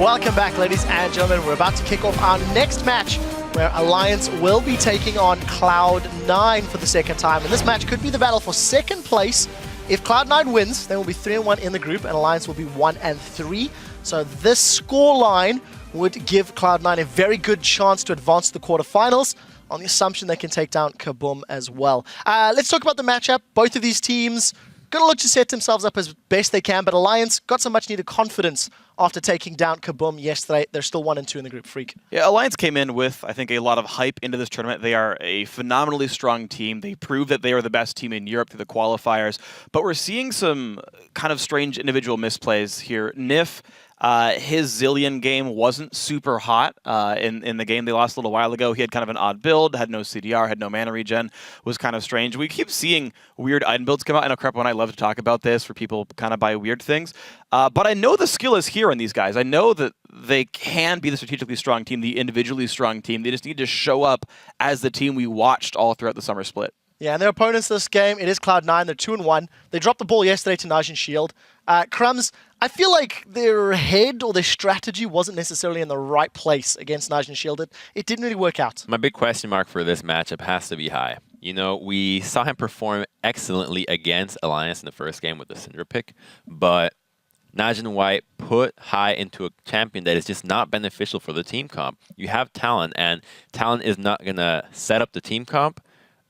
Welcome back, ladies and gentlemen. We're about to kick off our next match where Alliance will be taking on Cloud9 for the second time. And this match could be the battle for second place. If Cloud9 wins, they will be 3-1 in the group and Alliance will be 1-3. So this scoreline would give Cloud9 a very good chance to advance to the quarterfinals on the assumption they can take down Kaboom as well. Let's talk about the matchup. Both of these teams going to look to set themselves up as best they can, but Alliance got some much needed confidence after taking down Kaboom yesterday. They're still 1-2 in the group. Freak. Yeah, Alliance came in with, I think, a lot of hype into this tournament. They are a phenomenally strong team. They proved that they are the best team in Europe through the qualifiers, but we're seeing some kind of strange individual misplays here. Nyph, his Zillion game wasn't super hot in the game they lost a little while ago. He had kind of an odd build, had no CDR, had no mana regen, was kind of strange. We keep seeing weird item builds come out. I know Crepo and I love to talk about this for people kind of buy weird things. But I know the skill is here in these guys. I know that they can be the strategically strong team, the individually strong team. They just need to show up as the team we watched all throughout the summer split. Yeah, and their opponents this game, it is Cloud9. They're 2-1. They dropped the ball yesterday to Naj and Shield. Crumbs, I feel like their head or their strategy wasn't necessarily in the right place against Naj and Shield. It didn't really work out. My big question mark for this matchup has to be High. You know, we saw him perform excellently against Alliance in the first game with the Syndra pick, but Naj and White put High into a champion that is just not beneficial for the team comp. You have Talon, and Talon is not going to set up the team comp,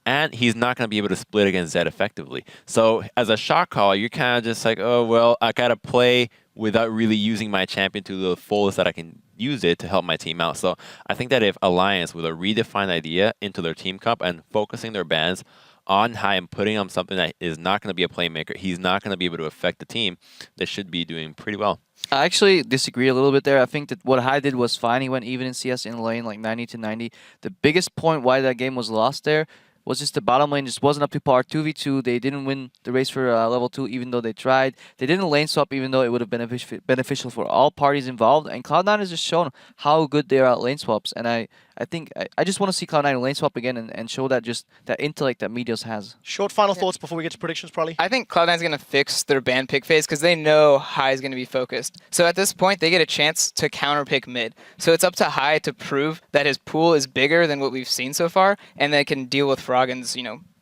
and he's not going to be able to split against Zed effectively. So as a shot call, you're kind of just like, oh, well, I got to play without really using my champion to the fullest that I can use it to help my team out. So I think that if Alliance with a redefined idea into their team comp and focusing their bans on High and putting on something that is not going to be a playmaker, he's not going to be able to affect the team, they should be doing pretty well. I actually disagree a little bit there. I think that what High did was fine. He went even in CS in lane, like 90-90. The biggest point why that game was lost there was just the bottom lane just wasn't up to par. 2v2, they didn't win the race for level 2 even though they tried. They didn't lane swap even though it would have been beneficial for all parties involved. And Cloud9 has just shown how good they are at lane swaps. And I think I just want to see Cloud9 lane swap again and show that just that intellect that Meteos has. Short final thoughts before we get to predictions, probably. I think Cloud9's going to fix their ban pick phase because they know High is going to be focused. So at this point, they get a chance to counter pick mid. So it's up to High to prove that his pool is bigger than what we've seen so far, and they can deal with Froggen's,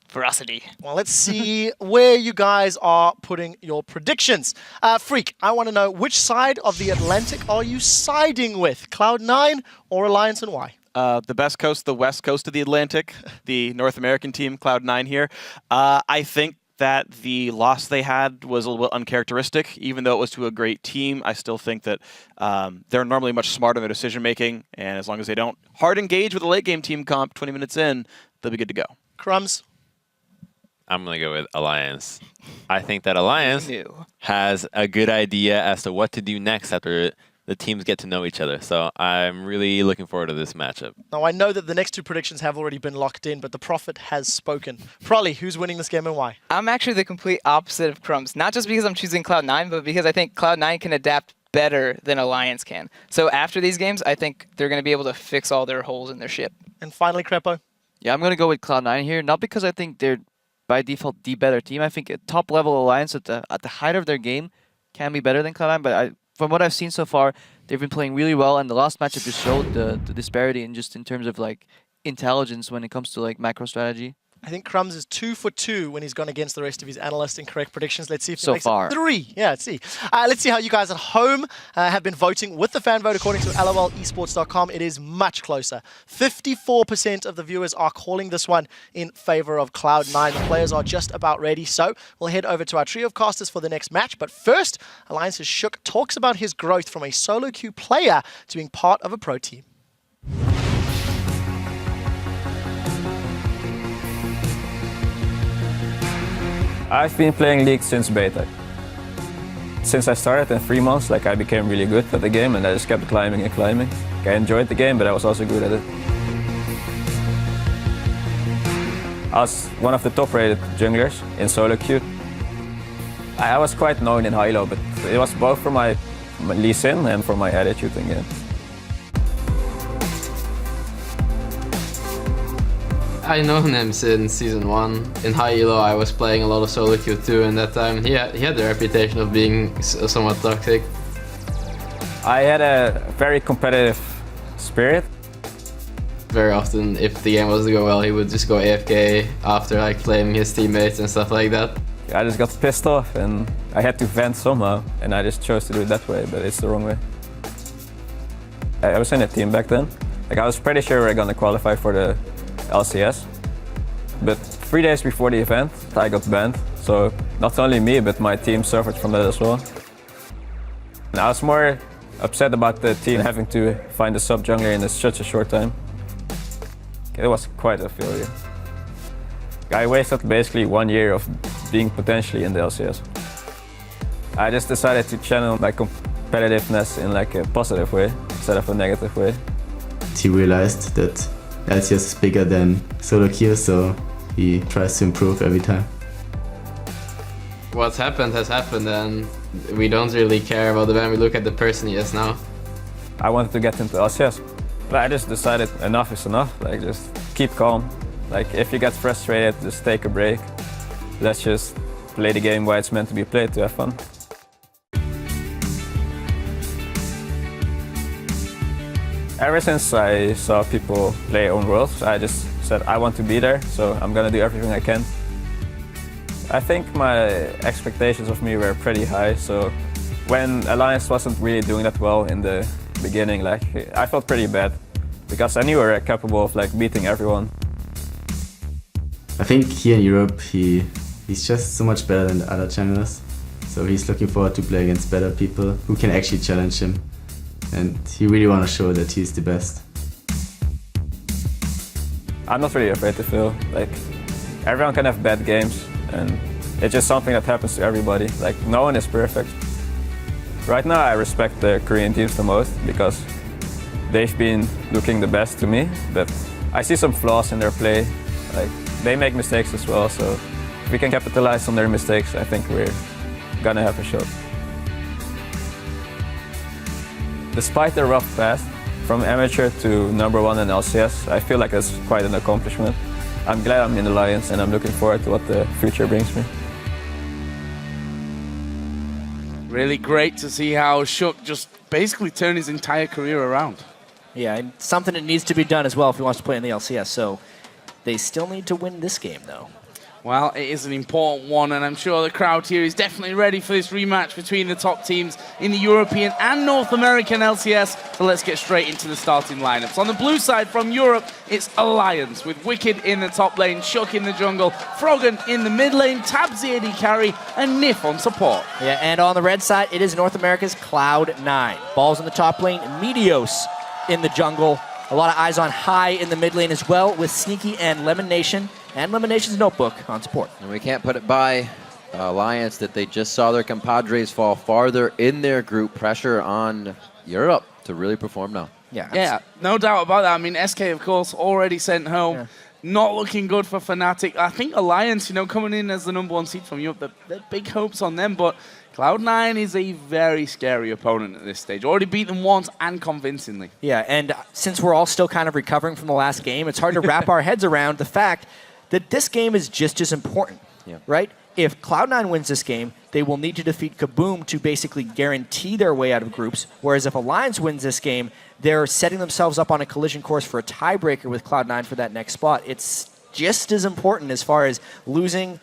ferocity. Well, let's see where you guys are putting your predictions. Freak, I want to know which side of the Atlantic are you siding with? Cloud9 or Alliance, and why? The best coast, the west coast of the Atlantic, the North American team, Cloud9 here. I think that the loss they had was a little bit uncharacteristic. Even though it was to a great team, I still think that they're normally much smarter in their decision-making, and as long as they don't hard engage with a late-game team comp 20 minutes in, they'll be good to go. Crumbs? I'm going to go with Alliance. I think that Alliance has a good idea as to what to do next after the teams get to know each other. So I'm really looking forward to this matchup. Now, I know that the next two predictions have already been locked in, but the Prophet has spoken. Prolly, who's winning this game and why? I'm actually the complete opposite of Crumbs. Not just because I'm choosing Cloud9, but because I think Cloud9 can adapt better than Alliance can. So after these games, I think they're going to be able to fix all their holes in their ship. And finally, Crepo? Yeah, I'm going to go with Cloud9 here. Not because I think they're by default the better team. I think a top-level Alliance at the height of their game can be better than Cloud9, but from what I've seen so far, they've been playing really well, and the last matchup just showed the disparity in terms of like intelligence when it comes to like macro strategy. I think Crumbs is 2 for 2 when he's gone against the rest of his analysts in correct predictions. Let's see if he makes it 3. Yeah, let's see. Let's see how you guys at home have been voting with the fan vote according to lolesports.com. It is much closer. 54% of the viewers are calling this one in favor of Cloud9. The players are just about ready, so we'll head over to our trio of casters for the next match. But first, Alliance's Shook talks about his growth from a solo queue player to being part of a pro team. I've been playing League since beta. Since I started in 3 months, I became really good at the game and I just kept climbing and climbing. I enjoyed the game, but I was also good at it. I was one of the top-rated junglers in solo queue. I was quite known in high-low, but it was both for my Lee Sin and for my attitude in game. I know him since Season 1. In high elo I was playing a lot of solo queue too, and that time he had the reputation of being somewhat toxic. I had a very competitive spirit. Very often, if the game wasn't going well, he would just go AFK after like claiming his teammates and stuff like that. I just got pissed off and I had to vent somehow, and I just chose to do it that way, but it's the wrong way. I was in a team back then. Like, I was pretty sure we were gonna qualify for the LCS, but 3 days before the event, I got banned. So not only me, but my team suffered from that as well. And I was more upset about the team having to find a sub jungler in such a short time. It was quite a failure. I wasted basically 1 year of being potentially in the LCS. I just decided to channel my competitiveness in like a positive way instead of a negative way. He realized that LCS is bigger than solo queue, so he tries to improve every time. What's happened has happened, and we don't really care about the ban. We look at the person he is now. I wanted to get into LCS, but I just decided enough is enough. Like, just keep calm. Like, if you get frustrated, just take a break. Let's just play the game why it's meant to be played, to have fun. Ever since I saw people play Own Worlds, I just said I want to be there, so I'm gonna do everything I can. I think my expectations of me were pretty high, so when Alliance wasn't really doing that well in the beginning, like, I felt pretty bad because I knew we were capable of like beating everyone. I think here in Europe, he's just so much better than the other channelers. So he's looking forward to play against better people who can actually challenge him. And he really wants to show that he's the best. I'm not really afraid to fail. Like, everyone can have bad games, and it's just something that happens to everybody. Like, no one is perfect. Right now, I respect the Korean teams the most because they've been looking the best to me, but I see some flaws in their play. Like, they make mistakes as well, so if we can capitalize on their mistakes, I think we're gonna have a shot. Despite the rough path, from amateur to #1 in LCS, I feel like that's quite an accomplishment. I'm glad I'm in Alliance, and I'm looking forward to what the future brings me. Really great to see how Shook just basically turned his entire career around. Yeah, and something that needs to be done as well if he wants to play in the LCS. So they still need to win this game, though. Well, it is an important one, and I'm sure the crowd here is definitely ready for this rematch between the top teams in the European and North American LCS. So let's get straight into the starting lineups. On the blue side from Europe, it's Alliance with Wickd in the top lane, Shook in the jungle, Froggen in the mid lane, Tabzz AD carry, and Nyph on support. Yeah, and on the red side, it is North America's Cloud9. Balls in the top lane, Meteos in the jungle. A lot of eyes on High in the mid lane as well, with Sneaky and LemonNation. And LemonNation's Notebook on support. And we can't put it by Alliance that they just saw their compadres fall farther in their group. Pressure on Europe to really perform now. Yeah, no doubt about that. I mean, SK, of course, already sent home. Yeah. Not looking good for Fnatic. I think Alliance, you know, coming in as the #1 seed from Europe, they're big hopes on them, but Cloud9 is a very scary opponent at this stage. Already beat them once and convincingly. Yeah, and since we're all still kind of recovering from the last game, it's hard to wrap our heads around the fact that this game is just as important, right? If Cloud9 wins this game, they will need to defeat Kaboom to basically guarantee their way out of groups, whereas if Alliance wins this game, they're setting themselves up on a collision course for a tiebreaker with Cloud9 for that next spot. It's just as important as far as losing,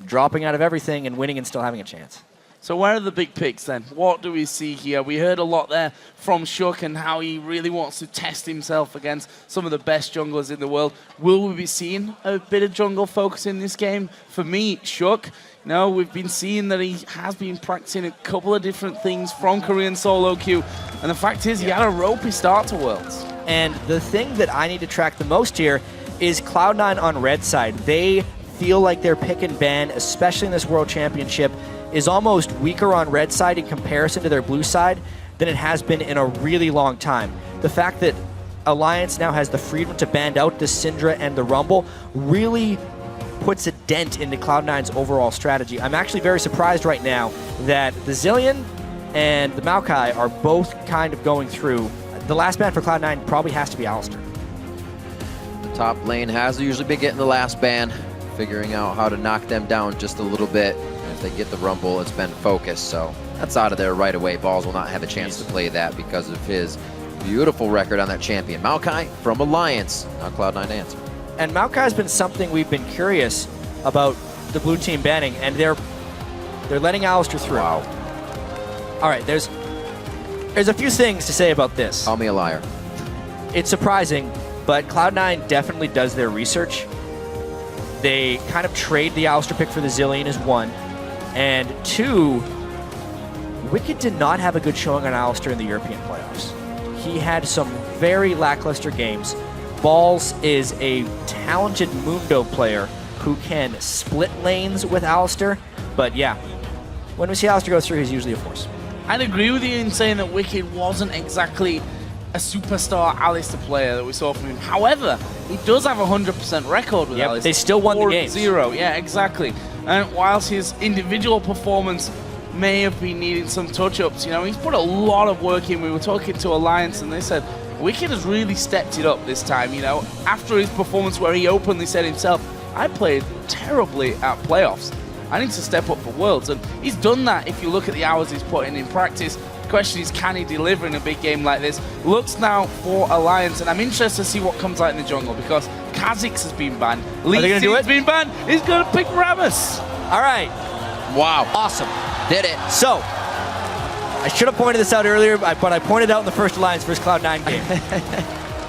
dropping out of everything, and winning and still having a chance. So where are the big picks then? What do we see here? We heard a lot there from Shook and how he really wants to test himself against some of the best junglers in the world. Will we be seeing a bit of jungle focus in this game? For me, Shook, you know, we've been seeing that he has been practicing a couple of different things from Korean solo queue. And the fact is, he had a ropey start to Worlds. And the thing that I need to track the most here is Cloud9 on red side. They feel like their pick and ban, especially in this World Championship, is almost weaker on red side in comparison to their blue side than it has been in a really long time. The fact that Alliance now has the freedom to ban out the Syndra and the Rumble really puts a dent into Cloud9's overall strategy. I'm actually very surprised right now that the Zillion and the Maokai are both kind of going through. The last ban for Cloud9 probably has to be Alistar. The top lane has usually been getting the last ban, figuring out how to knock them down just a little bit. If they get the Rumble, it's been focused, so That's out of there right away. Balls will not have a chance to play that because of his beautiful record on that champion. Maokai from Alliance. Now Cloud9 to answer. And Maokai has been something we've been curious about the blue team banning, and they're letting Alistair through. Wow. All right, there's a few things to say about this. Call me a liar. It's surprising, but Cloud9 definitely does their research. They kind of trade the Alistair pick for the Zilean as one, and two, Wickd did not have a good showing on Alistair in the European playoffs. He had some very lackluster games. Balls is a talented Mundo player who can split lanes with Alistair, but yeah, when we see Alistair go through, he's usually a force. I'd agree with you in saying that Wickd wasn't exactly a superstar Alistair player that we saw from him. However, he does have a 100% record with Alistair. They still won the games. 4-0, yeah, exactly. And whilst his individual performance may have been needing some touch-ups, you know, he's put a lot of work in. We were talking to Alliance and they said, Wickd has really stepped it up this time, you know. After his performance where he openly said himself, I played terribly at playoffs. I need to step up for Worlds. And he's done that if you look at the hours he's put in practice. The question is, can he deliver in a big game like this? Looks now for Alliance, and I'm interested to see what comes out in the jungle because Kha'Zix has been banned. Lee's been banned. He's going to pick Rammus. All right. Wow. Awesome. Did it. So, I should have pointed this out earlier, but I pointed out in the first Alliance versus Cloud9 game.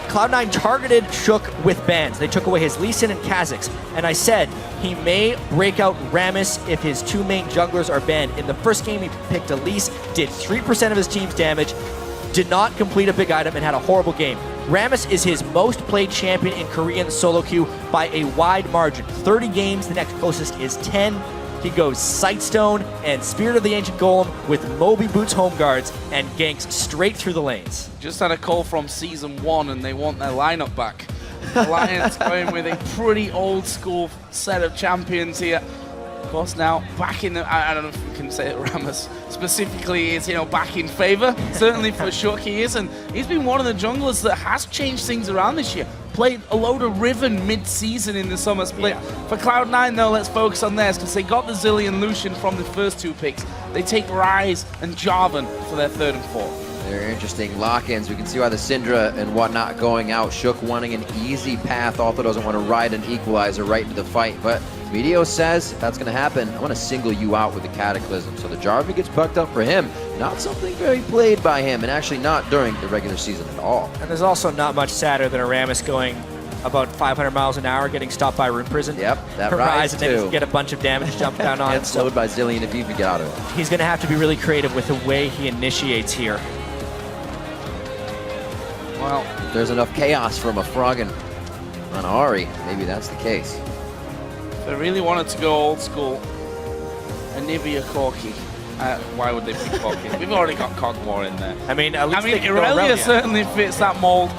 Cloud9 targeted Shook with bans. They took away his Lee Sin and Kha'Zix, and I said he may break out Rammus if his two main junglers are banned. In the first game, he picked Ilyas, did 3% of his team's damage, did not complete a big item, and had a horrible game. Rammus is his most played champion in Korean solo queue by a wide margin. 30 games, the next closest is 10. He goes Sightstone and Spirit of the Ancient Golem with Moby Boots home guards and ganks straight through the lanes. Just had a call from Season 1 and they want their lineup back. Alliance going with a pretty old school set of champions here. Of course now back in the, I don't know if we can say it, Rammus specifically is, you know, back in favor. Certainly for Shook he is, and he's been one of the junglers that has changed things around this year. Played a load of Riven mid-season in the summer split. Yeah. For Cloud9 though, let's focus on theirs because they got the Zilean Lucian from the first two picks. They take Ryze and Jarvan for their third and fourth. They're interesting lock-ins. We can see why the Syndra and whatnot going out. Shook wanting an easy path. Also doesn't want to ride an equalizer right into the fight. But Meteos says if that's going to happen, I want to single you out with the Cataclysm. So the Jarvan gets bucked up for him. Not something very played by him, and actually not during the regular season at all. And there's also not much sadder than a Rammus going about 500 miles an hour getting stopped by Rune Prison. Yep, that Ryze and then get a bunch of damage jumped down on him. And slowed by Zilean if you can get out of it. He's going to have to be really creative with the way he initiates here. Well, if there's enough chaos from a Froggen on Ahri, maybe that's the case. They really wanted to go old school. Anivia Corki. Why would they pick Corki? We've already got Cogmore in there. I mean, Irelia certainly fits that mold.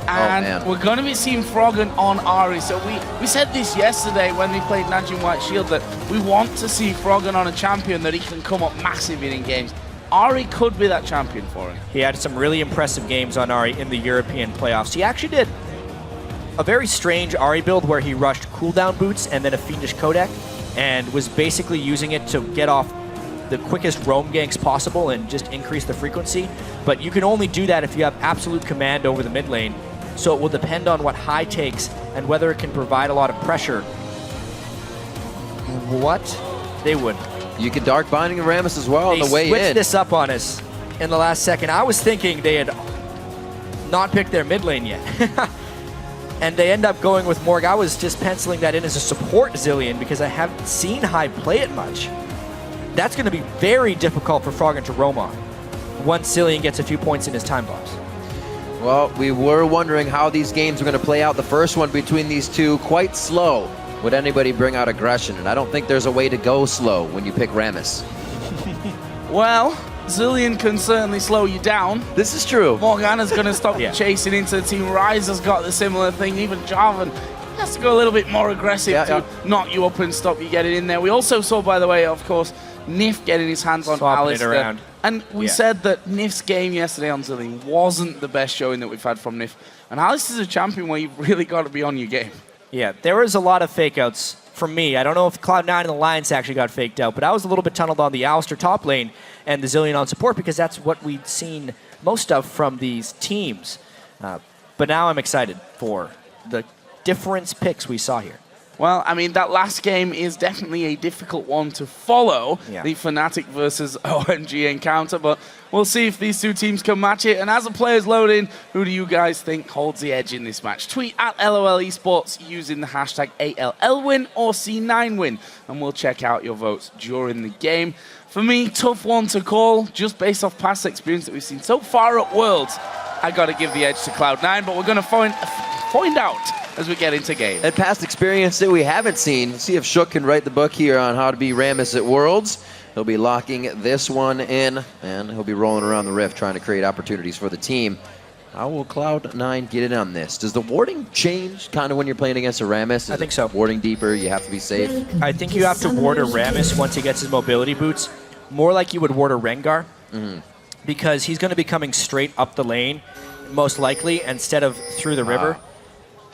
And we're going to be seeing Froggen on Ahri. So we said this yesterday when we played Najin White Shield that we want to see Froggen on a champion that he can come up massive in games. Ahri could be that champion for him. He had some really impressive games on Ahri in the European playoffs. He actually did a very strange Ahri build where he rushed cooldown boots and then a Fiendish Codec and was basically using it to get off the quickest roam ganks possible and just increase the frequency. But you can only do that if you have absolute command over the mid lane. So it will depend on what High takes and whether it can provide a lot of pressure. What? They would. You could Dark Binding Rammus as well on the way in. They switched this up on us in the last second. I was thinking they had not picked their mid lane yet. And they end up going with Morg. I was just penciling that in as a support Zilean because I haven't seen High play it much. That's going to be very difficult for Froggen to roam on once Zilean gets a few points in his time bombs. Well, we were wondering how these games were going to play out. The first one between these two, quite slow. Would anybody bring out aggression? And I don't think there's a way to go slow when you pick Rammus. Well, Zilean can certainly slow you down. This is true. Morgana's going to stop you chasing into the team. Ryze has got the similar thing. Even Jarvan has to go a little bit more aggressive to knock you up and stop you getting in there. We also saw, by the way, of course, Nyph getting his hands on Alistair. And we said that Nyph's game yesterday on Zilean wasn't the best showing that we've had from Nyph. And Alistair's a champion where you've really got to be on your game. Yeah, there was a lot of fake outs from me. I don't know if Cloud9 and Alliance actually got faked out, but I was a little bit tunneled on the Alistair top lane. and the Zillion on support because that's what we'd seen most of from these teams. But now I'm excited for the difference picks we saw here. Well, I mean, that last game is definitely a difficult one to follow, the Fnatic versus OMG encounter, but we'll see if these two teams can match it. And as the players load in, who do you guys think holds the edge in this match? Tweet at LOL Esports using the hashtag ALLWin or C9Win, and we'll check out your votes during the game. For me, tough one to call, just based off past experience that we've seen so far at Worlds. I got to give the edge to Cloud9, but we're going to find out as we get into game. And past experience that we haven't seen. See if Shook can write the book here on how to be Rammus at Worlds. He'll be locking this one in, and he'll be rolling around the rift trying to create opportunities for the team. How will Cloud9 get in on this? Does the warding change kind of when you're playing against a Rammus? I think so. Warding deeper, you have to be safe? I think you have to ward a Rammus once he gets his mobility boots, more like you would ward a Rengar, because he's going to be coming straight up the lane, most likely, instead of through the river.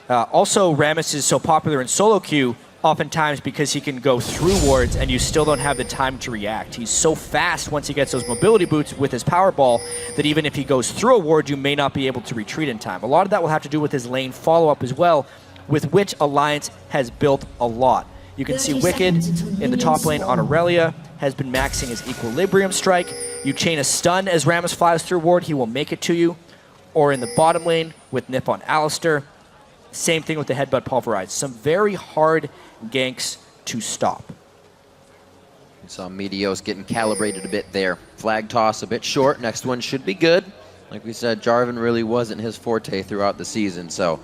Also, Rammus is so popular in solo queue, oftentimes because he can go through wards and you still don't have the time to react. He's so fast once he gets those mobility boots with his power ball that even if he goes through a ward, you may not be able to retreat in time. A lot of that will have to do with his lane follow-up as well, with which Alliance has built a lot. You can see Wickd in the top lane on Aurelia has been maxing his Equilibrium Strike. You chain a stun as Rammus flies through ward, he will make it to you. Or in the bottom lane with Nyph on Alistar. Same thing with the Headbutt Pulverize. Some very hard ganks to stop. We saw Meteos getting calibrated a bit there. Flag toss a bit short. Next one should be good. Like we said, Jarvan really wasn't his forte throughout the season, so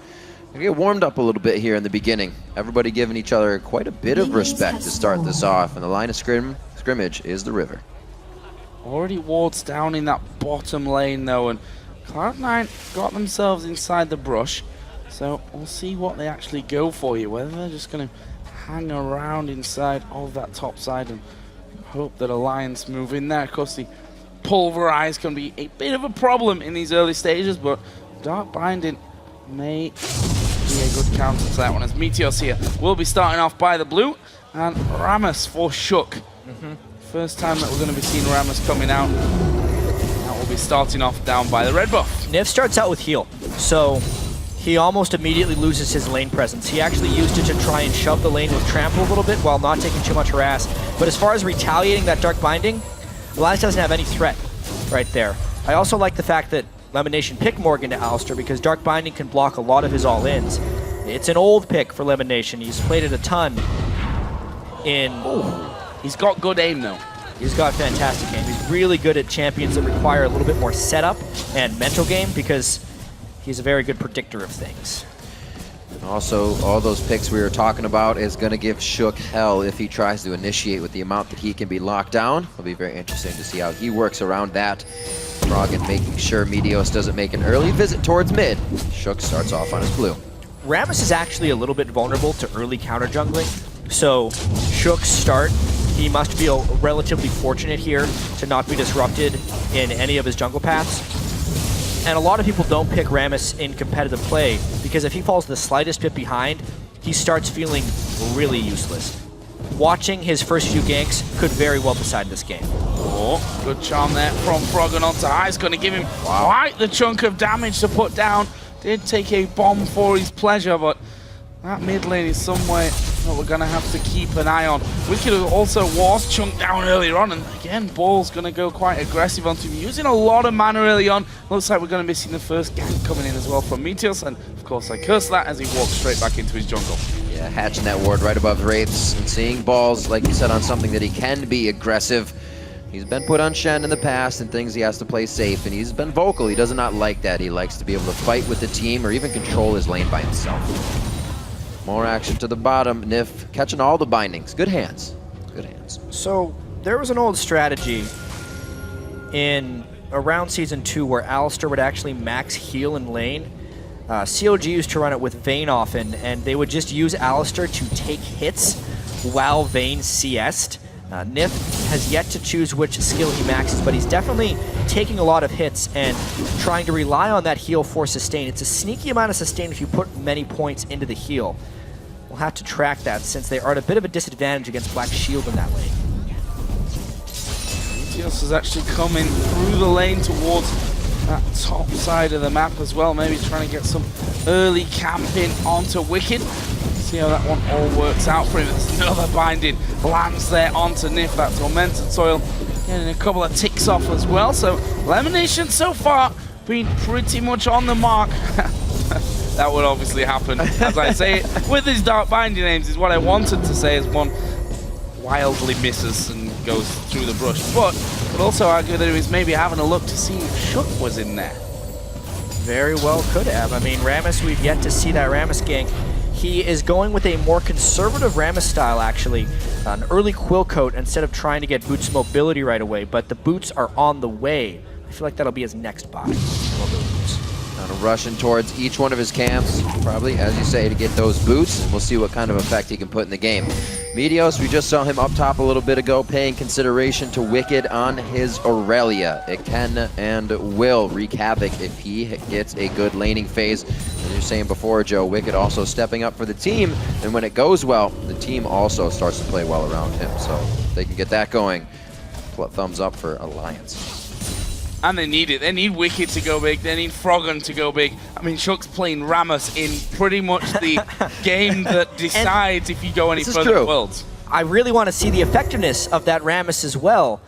we get warmed up a little bit here in the beginning. Everybody giving each other quite a bit of respect to start this off, and the line of scrimmage is the river. Already wards down in that bottom lane though, and Cloud9 got themselves inside the brush, so we'll see what they actually go for here, whether they're just going to hang around inside of that top side and hope that Alliance move in there. Of course, the Pulverize can be a bit of a problem in these early stages, but Dark Binding may be a good counter to that one, as Meteos here will be starting off by the blue, and Rammus for Shook. First time that we're going to be seeing Rammus coming out. Will be starting off down by the red buff. Nyph starts out with heal, so he almost immediately loses his lane presence. He actually used it to try and shove the lane with trample a little bit while not taking too much harass. But as far as retaliating that Dark Binding, Ilyas doesn't have any threat right there. I also like the fact that LemonNation picked Morgan to Alistar because Dark Binding can block a lot of his all-ins. It's an old pick for LemonNation. He's played it a ton in... He's got good aim though. He's got fantastic aim. He's really good at champions that require a little bit more setup and mental game because he's a very good predictor of things. Also, all those picks we were talking about is going to give Shook hell if he tries to initiate with the amount that he can be locked down. It'll be very interesting to see how he works around that. Froggen making sure Meteos doesn't make an early visit towards mid. Shook starts off on his blue. Rammus is actually a little bit vulnerable to early counter jungling, so Shook's start, he must feel relatively fortunate here to not be disrupted in any of his jungle paths. And a lot of people don't pick Rammus in competitive play because if he falls the slightest bit behind, he starts feeling really useless. Watching his first few ganks could very well decide this game. Oh, good charm there from Froggen onto High. It's going to give him quite the chunk of damage to put down. Did take a bomb for his pleasure, but that mid lane is somewhere that we're going to have to keep an eye on. Wickd also was chunked down earlier on, and again, Ball's going to go quite aggressive onto him, using a lot of mana early on. Looks like we're going to be seeing the first gank coming in as well from Meteos, and of course I curse that as he walks straight back into his jungle. Yeah, hatching that ward right above Wraiths and seeing Balls, like you said, on something that he can be aggressive. He's been put on Shen in the past and things he has to play safe, and he's been vocal. He does not like that. He likes to be able to fight with the team or even control his lane by himself. More action to the bottom. Nyph catching all the bindings. Good hands. Good hands. So there was an old strategy in around Season 2 where Alistar would actually max heal in lane. COG used to run it with Vayne often, and they would just use Alistar to take hits while Vayne CS'd. Nyph has yet to choose which skill he maxes, but he's definitely taking a lot of hits and trying to rely on that heal for sustain. It's a sneaky amount of sustain if you put many points into the heal. We'll have to track that since they are at a bit of a disadvantage against Black Shield in that lane. Meteos is actually coming through the lane towards that top side of the map as well. Maybe trying to get some early camping onto Wickd. See how that one all works out for him. There's another binding lands there onto Nyph. That tormented soil getting a couple of ticks off as well. So LemonNation so far been pretty much on the mark. That would obviously happen, as I say it, with his dark binding aims is what I wanted to say, as one wildly misses and goes through the brush. But could also argue that he was maybe having a look to see if Shook was in there. Very well could have. I mean, Rammus, we've yet to see that Rammus gank. He is going with a more conservative Rammus style, actually. An early Quill Coat instead of trying to get Boots mobility right away, but the Boots are on the way. I feel like that'll be his next buy. Kind of rushing towards each one of his camps, probably, as you say, to get those boots, and we'll see what kind of effect he can put in the game. Meteos, we just saw him up top a little bit ago, paying consideration to Wickd on his Aurelia. It can and will wreak havoc if he gets a good laning phase. As you're saying before, Joe, Wickd also stepping up for the team, and when it goes well, the team also starts to play well around him. So if they can get that going, thumbs up for Alliance. And they need it. They need Wickd to go big. They need Froggen to go big. I mean, Shook's playing Rammus in pretty much the game that decides if you go any further in the world. I really want to see the effectiveness of that Rammus as well.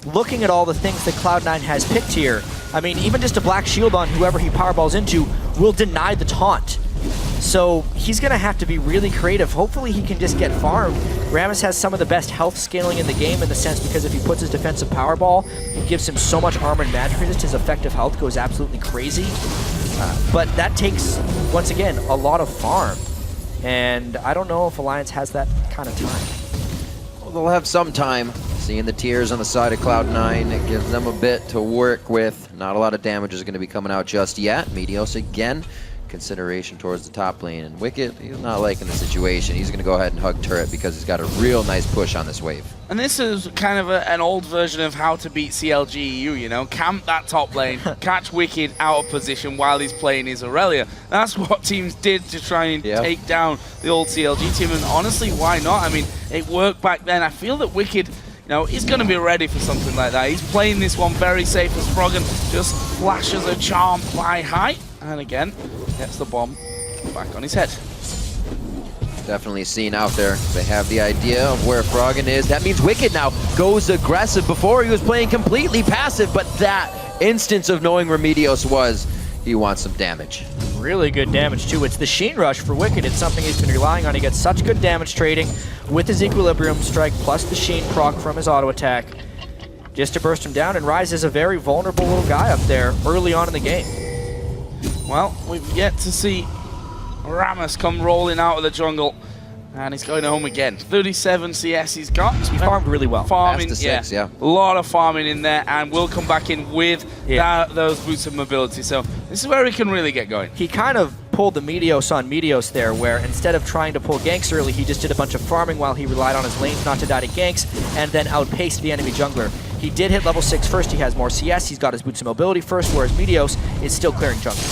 Looking at all the things that Cloud9 has picked here, I mean, even just a black shield on whoever he powerballs into will deny the taunt. So he's going to have to be really creative. Hopefully he can just get farmed. Rammus has some of the best health scaling in the game in the sense because if he puts his defensive powerball, it gives him so much armor and magic resist, his effective health goes absolutely crazy. But that takes, once again, a lot of farm. And I don't know if Alliance has that kind of time. Well, they'll have some time. Seeing the tears on the side of Cloud9, it gives them a bit to work with. Not a lot of damage is going to be coming out just yet. Meteos again. Consideration towards the top lane, and Wickd, he's not liking the situation. He's going to go ahead and hug turret because he's got a real nice push on this wave. And this is kind of an old version of how to beat CLGEU, you know? Camp that top lane, catch Wickd out of position while he's playing his Aurelia. That's what teams did to try and take down the old CLG team, and honestly, why not? I mean, it worked back then. I feel that Wickd, you know, he's going to be ready for something like that. He's playing this one very safe as Froggen just flashes a charm by height, and again, gets the bomb back on his head. Definitely seen out there. They have the idea of where Froggen is. That means Wickd now goes aggressive. Before he was playing completely passive, but that instance of knowing where Meteos was, he wants some damage. Really good damage too. It's the Sheen Rush for Wickd. It's something he's been relying on. He gets such good damage trading with his Equilibrium Strike plus the Sheen proc from his auto attack just to burst him down, and Rise is a very vulnerable little guy up there early on in the game. Well, we've yet to see Rammus come rolling out of the jungle, and he's going home again. 37 CS he's got. He farmed really well. Farming, Past the 6, yeah. A lot of farming in there, and will come back in with those boots of mobility. So this is where he can really get going. He kind of pulled the Meteos on Meteos there, where instead of trying to pull ganks early, he just did a bunch of farming while he relied on his lanes not to die to ganks, and then outpaced the enemy jungler. He did hit level 6 first, he has more CS, he's got his boots of mobility first, whereas Meteos is still clearing jungle.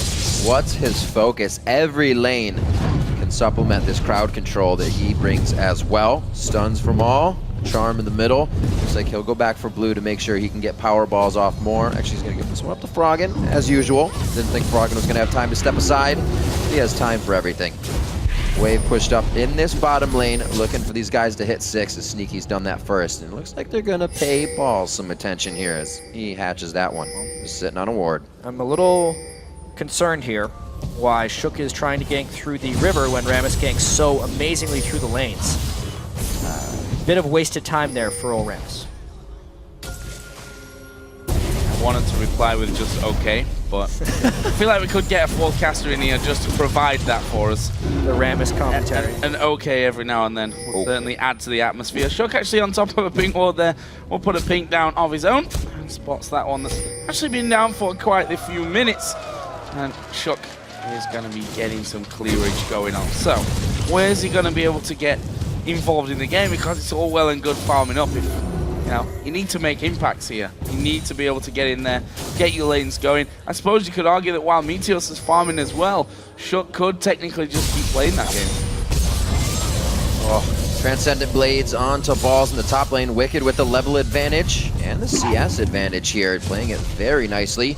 What's his focus? Every lane can supplement this crowd control that he brings as well. Stuns from all, charm in the middle. Looks like he'll go back for blue to make sure he can get power balls off more. Actually, he's going to give this one up to Froggen, as usual. Didn't think Froggen was going to have time to step aside. He has time for everything. Wave pushed up in this bottom lane, looking for these guys to hit 6, as Sneaky's done that first. And it looks like they're going to pay Balls some attention here as he hatches that one. Just sitting on a ward. I'm a little concerned here why Shook is trying to gank through the river when Rammus ganks so amazingly through the lanes. Bit of wasted time there for old Rammus. I wanted to reply with just okay, but I feel like we could get a fourth caster in here just to provide that for us. The Rammus commentary. And okay every now and then will certainly add to the atmosphere. Shook actually on top of a pink ward there. We'll put a pink down of his own and spots that one that's actually been down for quite a few minutes. And Shook is going to be getting some clearage going on. So, where's he going to be able to get involved in the game? Because it's all well and good farming up. If, you know, you need to make impacts here. You need to be able to get in there, get your lanes going. I suppose you could argue that while Meteos is farming as well, Shook could technically just keep playing that game. Oh, Transcendent Blades onto Balls in the top lane. Wickd with the level advantage and the CS advantage here, playing it very nicely.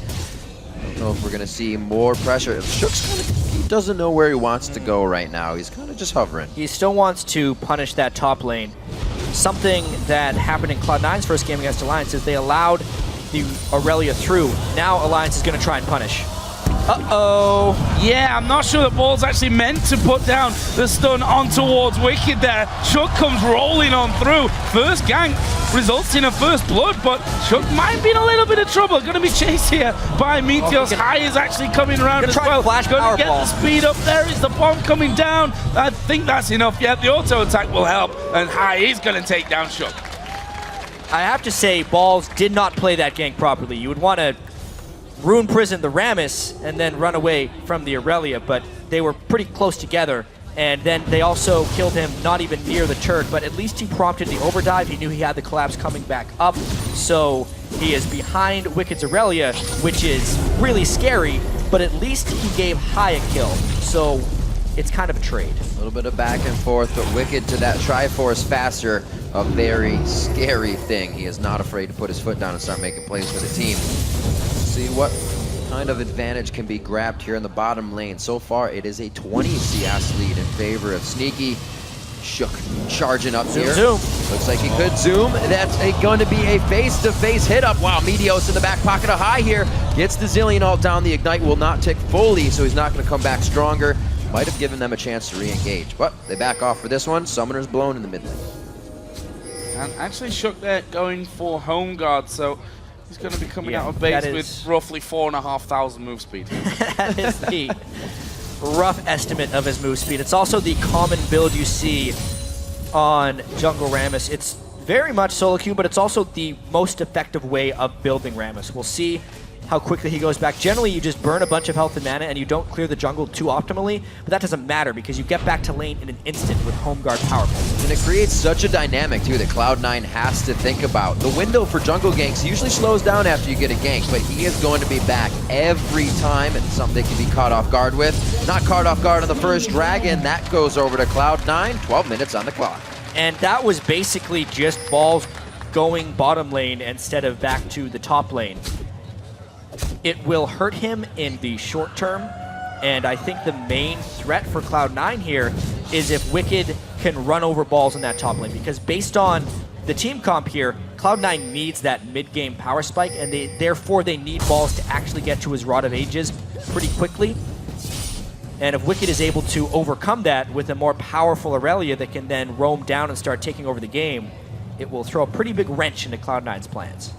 I don't know if we're going to see more pressure. Shook's kind of, he doesn't know where he wants to go right now. He's kind of just hovering. He still wants to punish that top lane. Something that happened in Cloud9's first game against Alliance is they allowed the Aurelia through. Now Alliance is going to try and punish. Uh-oh. Yeah, I'm not sure that Ball's actually meant to put down the stun on towards Wickd there. Shook comes rolling on through. First gank results in a first blood, but Shook might be in a little bit of trouble. Going to be chased here by Meteos. High is actually coming around as well. Going to get the speed up. There is the bomb coming down. I think that's enough. Yeah, the auto attack will help, and High is going to take down Shook. I have to say, Balls did not play that gank properly. You would want to Rune Prison the Rammus and then run away from the Aurelia, but they were pretty close together. And then they also killed him not even near the turret, but at least he prompted the overdive. He knew he had the collapse coming back up, so he is behind Wicked's Aurelia, which is really scary, but at least he gave High a kill, so it's kind of a trade. A little bit of back and forth, but Wickd to that Triforce faster, a very scary thing. He is not afraid to put his foot down and start making plays for the team. See what kind of advantage can be grabbed here in the bottom lane. So far, it is a 20 CS lead in favor of Sneaky. Shook charging up here. Zoom. Looks like he could zoom. That's going to be a face-to-face hit-up. Wow, Meteos in the back pocket of High here. Gets the Zillion ult down. The Ignite will not tick fully, so he's not going to come back stronger. Might have given them a chance to re-engage, but they back off for this one. Summoner's blown in the mid lane. And actually Shook there going for home guard, so he's going to be coming out of base with roughly 4,500 move speed. That is the rough estimate of his move speed. It's also the common build you see on Jungle Rammus. It's very much solo queue, but it's also the most effective way of building Rammus. We'll see how quickly he goes back. Generally, you just burn a bunch of health and mana and you don't clear the jungle too optimally, but that doesn't matter because you get back to lane in an instant with home guard power plays. And it creates such a dynamic, too, that Cloud9 has to think about. The window for jungle ganks usually slows down after you get a gank, but he is going to be back every time, and something they can be caught off guard with. Not caught off guard on the first dragon. That goes over to Cloud9. 12 minutes on the clock. And that was basically just Balls going bottom lane instead of back to the top lane. It will hurt him in the short term, and I think the main threat for Cloud9 here is if Wickd can run over Balls in that top lane, because based on the team comp here, Cloud9 needs that mid-game power spike, and therefore they need Balls to actually get to his Rod of Ages pretty quickly. And if Wickd is able to overcome that with a more powerful Aurelia that can then roam down and start taking over the game, it will throw a pretty big wrench into Cloud9's plans.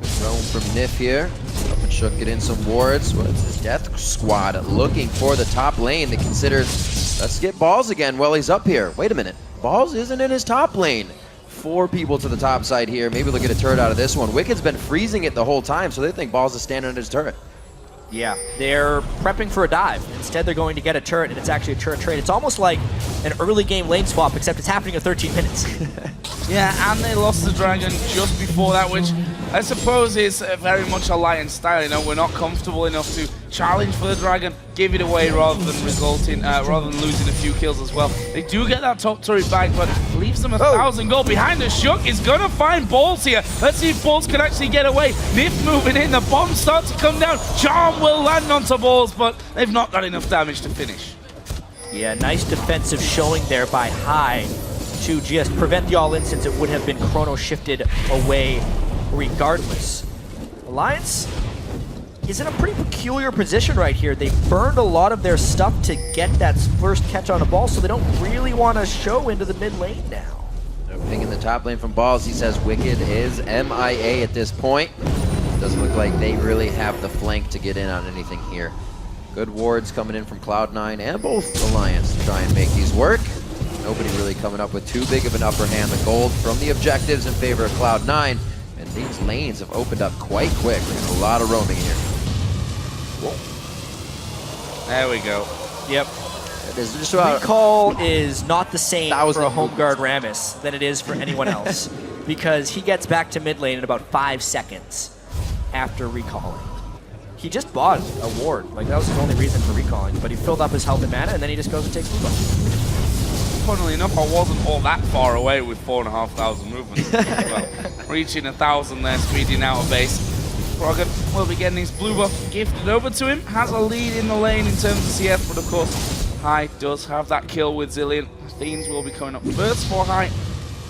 Thrown from Nyph here. Up and Shook get in some wards. What's his death squad looking for the top lane? They considered, let's get Balls again while he's up here. Wait a minute. Balls isn't in his top lane. 4 people to the top side here. Maybe they'll get a turret out of this one. Wicked's been freezing it the whole time, so they think Balls is standing on his turret. Yeah, they're prepping for a dive. Instead, they're going to get a turret, and it's actually a turret trade. It's almost like an early game lane swap, except it's happening in 13 minutes. Yeah, and they lost the dragon just before that, which I suppose is very much Alliance style. You know, we're not comfortable enough to challenge for the dragon, give it away rather than losing a few kills as well. They do get that top turret back, but leaves them 1,000 gold. Behind the Shook is gonna find Balls here. Let's see if Balls can actually get away. Nyph moving in, the bombs start to come down. Charm will land onto Balls, but they've not done enough damage to finish. Yeah, nice defensive showing there by High to just prevent the all-in, since it would have been chrono shifted away regardless. Alliance is in a pretty peculiar position right here. They burned a lot of their stuff to get that first catch on a ball, so they don't really want to show into the mid lane now. Ping in the top lane from Balls. He says Wickd is MIA at this point. Doesn't look like they really have the flank to get in on anything here. Good wards coming in from Cloud9 and both Alliance to try and make these work. Nobody really coming up with too big of an upper hand. The gold from the objectives in favor of Cloud9. And these lanes have opened up quite quick. There's a lot of roaming here. Whoa. There we go. Yep. Just about Recall is not the same for a home guard Rammus than it is for anyone else, because he gets back to mid lane in about 5 seconds after recalling. He just bought a ward. Like, that was his only reason for recalling, but he filled up his health and mana, and then he just goes and takes blue buff. funnily enough, I wasn't all that far away with 4,500 movements. Well, reaching 1,000 there, speeding out of base. Froggen will be getting his blue buff gifted over to him. Has a lead in the lane in terms of CS, but of course, High does have that kill with Zillion. Theans will be coming up first for High,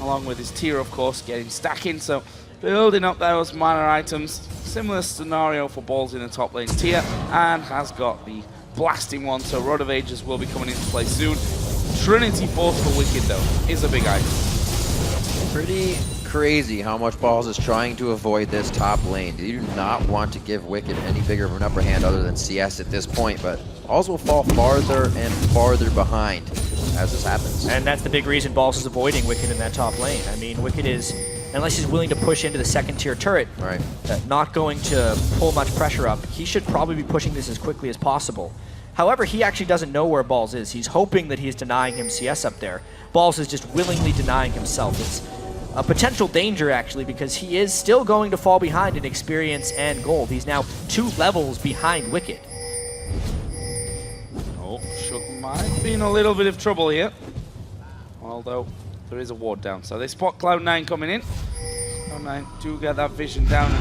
along with his tier, of course, getting stacking. So building up those minor items. Similar scenario for Balls in the top lane tier, and has got the blasting one. So Rod of Ages will be coming into play soon. Trinity Force for Wickd, though, is a big item. Pretty crazy how much Balls is trying to avoid this top lane. You do not want to give Wickd any bigger of an upper hand other than CS at this point, but Balls will fall farther and farther behind as this happens. And that's the big reason Balls is avoiding Wickd in that top lane. I mean, Wickd is, unless he's willing to push into the second tier turret, right, not going to pull much pressure up, he should probably be pushing this as quickly as possible. However, he actually doesn't know where Balls is. He's hoping that he's denying him CS up there. Balls is just willingly denying himself. It's a potential danger, actually, because he is still going to fall behind in experience and gold. He's now 2 levels behind Wickd. Oh, Shook might be in a little bit of trouble here. Although, there is a ward down. So they spot Cloud9 coming in. Cloud9 do get that vision down.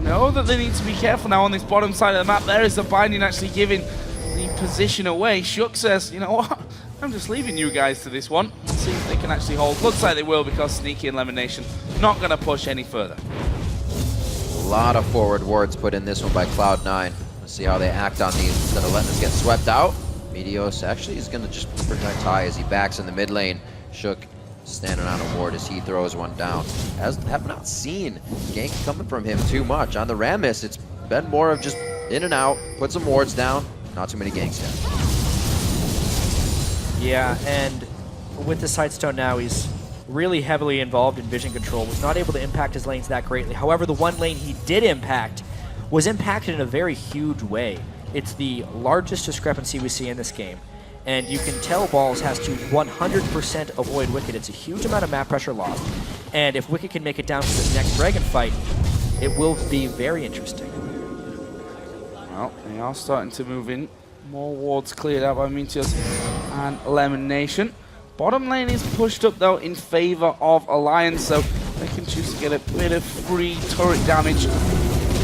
Know that they need to be careful now on this bottom side of the map. There is the binding actually giving the position away. Shook says, you know what? I'm just leaving you guys to this one. Let's see if they can actually hold. Looks like they will, because Sneaky and LemonNation not going to push any further. A lot of forward wards put in this one by Cloud9. Let's see how they act on these instead of letting us get swept out. Meteos actually is going to just protect High as he backs in the mid lane. Shook standing on a ward as he throws one down. Have not seen gank coming from him too much. On the Rammus, it's been more of just in and out, put some wards down, not too many ganks yet. Yeah, and with the Sightstone now, he's really heavily involved in vision control. Was not able to impact his lanes that greatly. However, the one lane he did impact was impacted in a very huge way. It's the largest discrepancy we see in this game. And you can tell Balls has to 100% avoid Wickd. It's a huge amount of map pressure lost. And if Wickd can make it down to this next Dragon fight, it will be very interesting. Well, they are starting to move in. More wards cleared out by Meteos and LemonNation. Bottom lane is pushed up, though, in favor of Alliance, so they can choose to get a bit of free turret damage.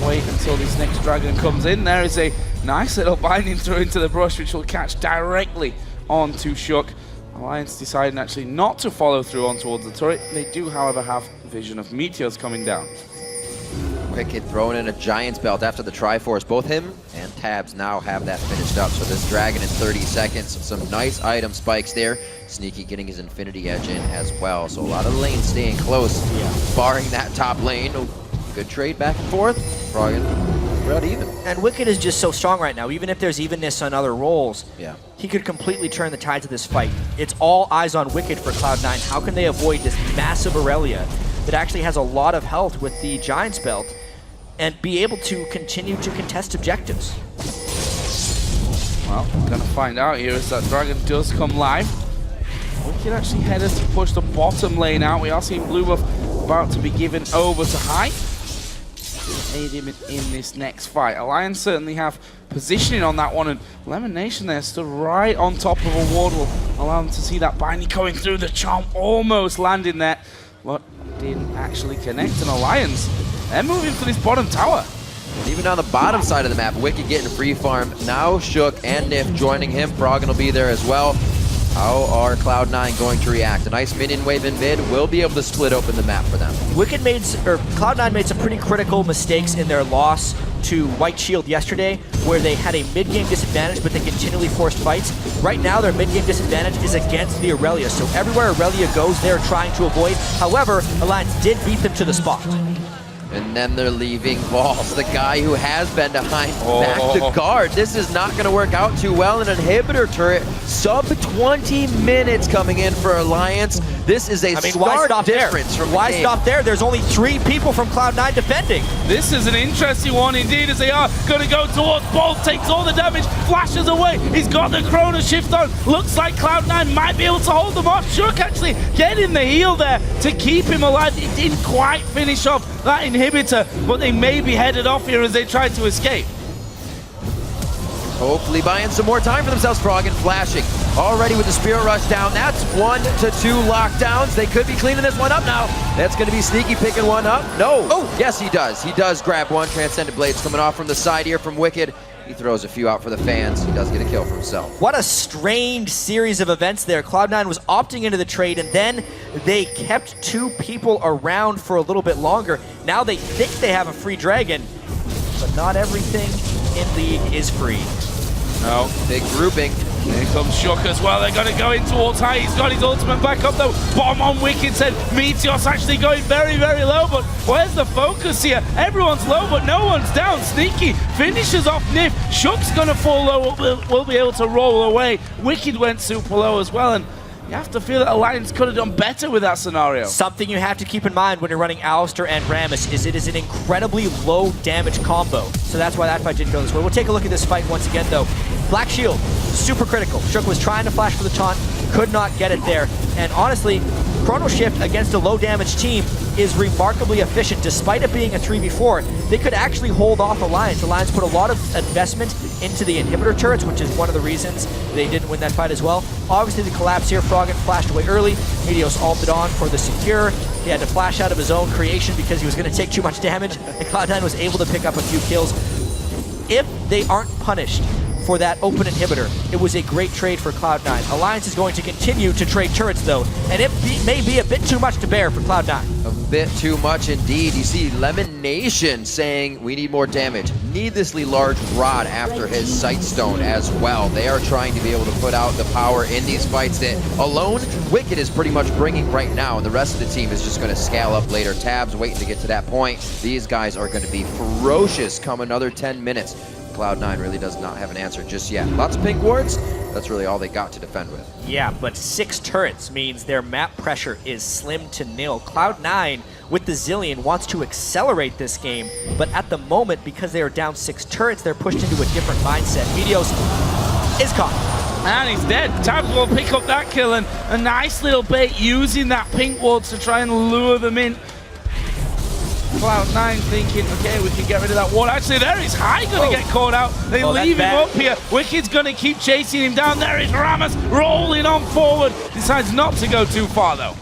Wait until this next dragon comes in. There is a nice little binding through into the brush, which will catch directly onto Shook. Alliance deciding actually not to follow through on towards the turret. They do, however, have vision of Meteos coming down. Wickd throwing in a Giant's Belt after the Triforce. Both him and Tabzz now have that finished up. So this Dragon in 30 seconds. Some nice item spikes there. Sneaky getting his Infinity Edge in as well. So a lot of lanes staying close, barring that top lane. Good trade back and forth. Froggen, about even. And Wickd is just so strong right now. Even if there's evenness on other roles, he could completely turn the tides of this fight. It's all eyes on Wickd for Cloud9. How can they avoid this massive Aurelia that actually has a lot of health with the Giant's Belt and be able to continue to contest objectives? Well, we're going to find out here as that Dragon does come live. Wickd actually headed to push the bottom lane out. We are seeing blue buff about to be given over to High to aid him in this next fight. Alliance certainly have positioning on that one, and LemonNation there stood right on top of a ward, will allow them to see that binding coming through. The charm almost landing there, but didn't actually connect. An Alliance, they're moving for this bottom tower. Even on the bottom side of the map, Wickd getting free farm. Now Shook and Nyph joining him. Froggen will be there as well. How are Cloud9 going to react? A nice minion wave in mid will be able to split open the map for them. Cloud9 made some pretty critical mistakes in their loss to White Shield yesterday, where they had a mid-game disadvantage, but they continually forced fights. Right now, their mid-game disadvantage is against the Aurelia, so everywhere Aurelia goes, they're trying to avoid. However, Alliance did beat them to the spot. And then they're leaving Balls, the guy who has been behind back to guard. This is not going to work out too well. An inhibitor turret, sub 20 minutes coming in for Alliance. This is a stark difference from Why stop there? There's only 3 people from Cloud9 defending. This is an interesting one indeed, as they are going to go towards Bolt, takes all the damage, flashes away. He's got the Chrono Shift on. Looks like Cloud9 might be able to hold them off. Shook actually getting the heal there to keep him alive. It didn't quite finish off that inhibitor, but they may be headed off here as they try to escape. Hopefully buying some more time for themselves. Froggen flashing already with the Spirit Rush down. That's 1 to 2 lockdowns. They could be cleaning this one up now. That's going to be Sneaky picking one up. No. Oh, yes, he does. He does grab one. Transcendent Blades coming off from the side here from Wickd. He throws a few out for the fans. He does get a kill for himself. What a strange series of events there. Cloud9 was opting into the trade, and then they kept 2 people around for a little bit longer. Now they think they have a free dragon, but not everything in League is free. No. Big grouping. Here comes Shook as well. They're going to go in towards high. He's got his ultimate back up though. Bomb on Wickd said Meteos actually going very, very low. But where's the focus here? Everyone's low, but no one's down. Sneaky finishes off Nyph. Shook's going to fall low. Will be able to roll away. Wickd went super low as well. And you have to feel that Alliance could have done better with that scenario. Something you have to keep in mind when you're running Alistar and Rammus is it is an incredibly low damage combo. So that's why that fight didn't go this way. We'll take a look at this fight once again though. Black Shield, super critical. Shook was trying to flash for the taunt, could not get it there. And honestly, Chrono Shift against a low damage team is remarkably efficient. Despite it being a 3v4, they could actually hold off Alliance. Alliance put a lot of investment into the inhibitor turrets, which is one of the reasons they didn't win that fight as well. Obviously the collapse here, Froggen flashed away early. Meteos ulted on for the secure. He had to flash out of his own creation because he was going to take too much damage, and Cloud9 was able to pick up a few kills. If they aren't punished for that open inhibitor, it was a great trade for Cloud9. Alliance is going to continue to trade turrets though, and it may be a bit too much to bear for Cloud9. A bit too much indeed. You see LemonNation saying we need more damage. Needlessly large rod after his Sightstone as well. They are trying to be able to put out the power in these fights that alone Wickd is pretty much bringing right now, and the rest of the team is just going to scale up later. Tabzz waiting to get to that point. These guys are going to be ferocious come another 10 minutes. Cloud9 really does not have an answer just yet. Lots of pink wards. That's really all they got to defend with. Yeah, but 6 turrets means their map pressure is slim to nil. Cloud9 with the Zillion wants to accelerate this game, but at the moment, because they are down 6 turrets, they're pushed into a different mindset. Meteos is caught. And he's dead. Tabzz will pick up that kill, and a nice little bait using that pink ward to try and lure them in. Cloud9 thinking, okay, we can get rid of that ward. Actually, there is High going to get caught out. They leave him up here. Wickd's going to keep chasing him down. There is Rammus rolling on forward. Decides not to go too far, though.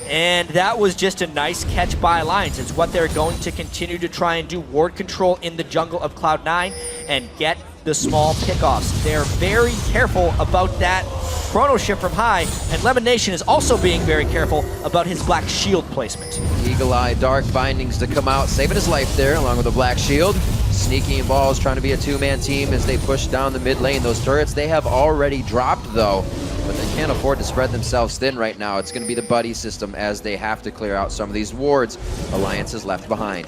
And that was just a nice catch by Alliance. It's what they're going to continue to try and do, ward control in the jungle of Cloud9 and get the small pickoffs. They're very careful about that Chrono Shift from High, and LemonNation is also being very careful about his Black Shield placement. Eagle Eye Dark Bindings to come out, saving his life there along with a Black Shield. Sneaky and Balls trying to be a 2-man team as they push down the mid lane. Those turrets they have already dropped though, but they can't afford to spread themselves thin right now. It's going to be the buddy system as they have to clear out some of these wards. Alliance is left behind.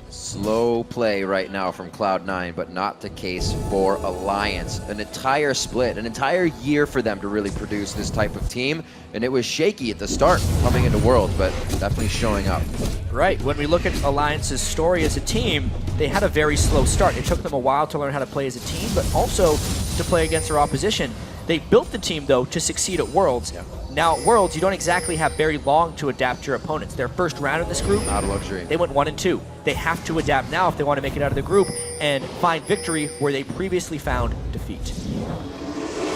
Slow play right now from Cloud9, but not the case for Alliance. An entire split, an entire year for them to really produce this type of team, and it was shaky at the start coming into Worlds, but definitely showing up. Right, when we look at Alliance's story as a team, they had a very slow start. It took them a while to learn how to play as a team, but also to play against their opposition. They built the team, though, to succeed at Worlds. Yeah. Now, at Worlds, you don't exactly have very long to adapt your opponents. Their first round in this group, not a luxury. They went 1 and 2. They have to adapt now if they want to make it out of the group and find victory where they previously found defeat.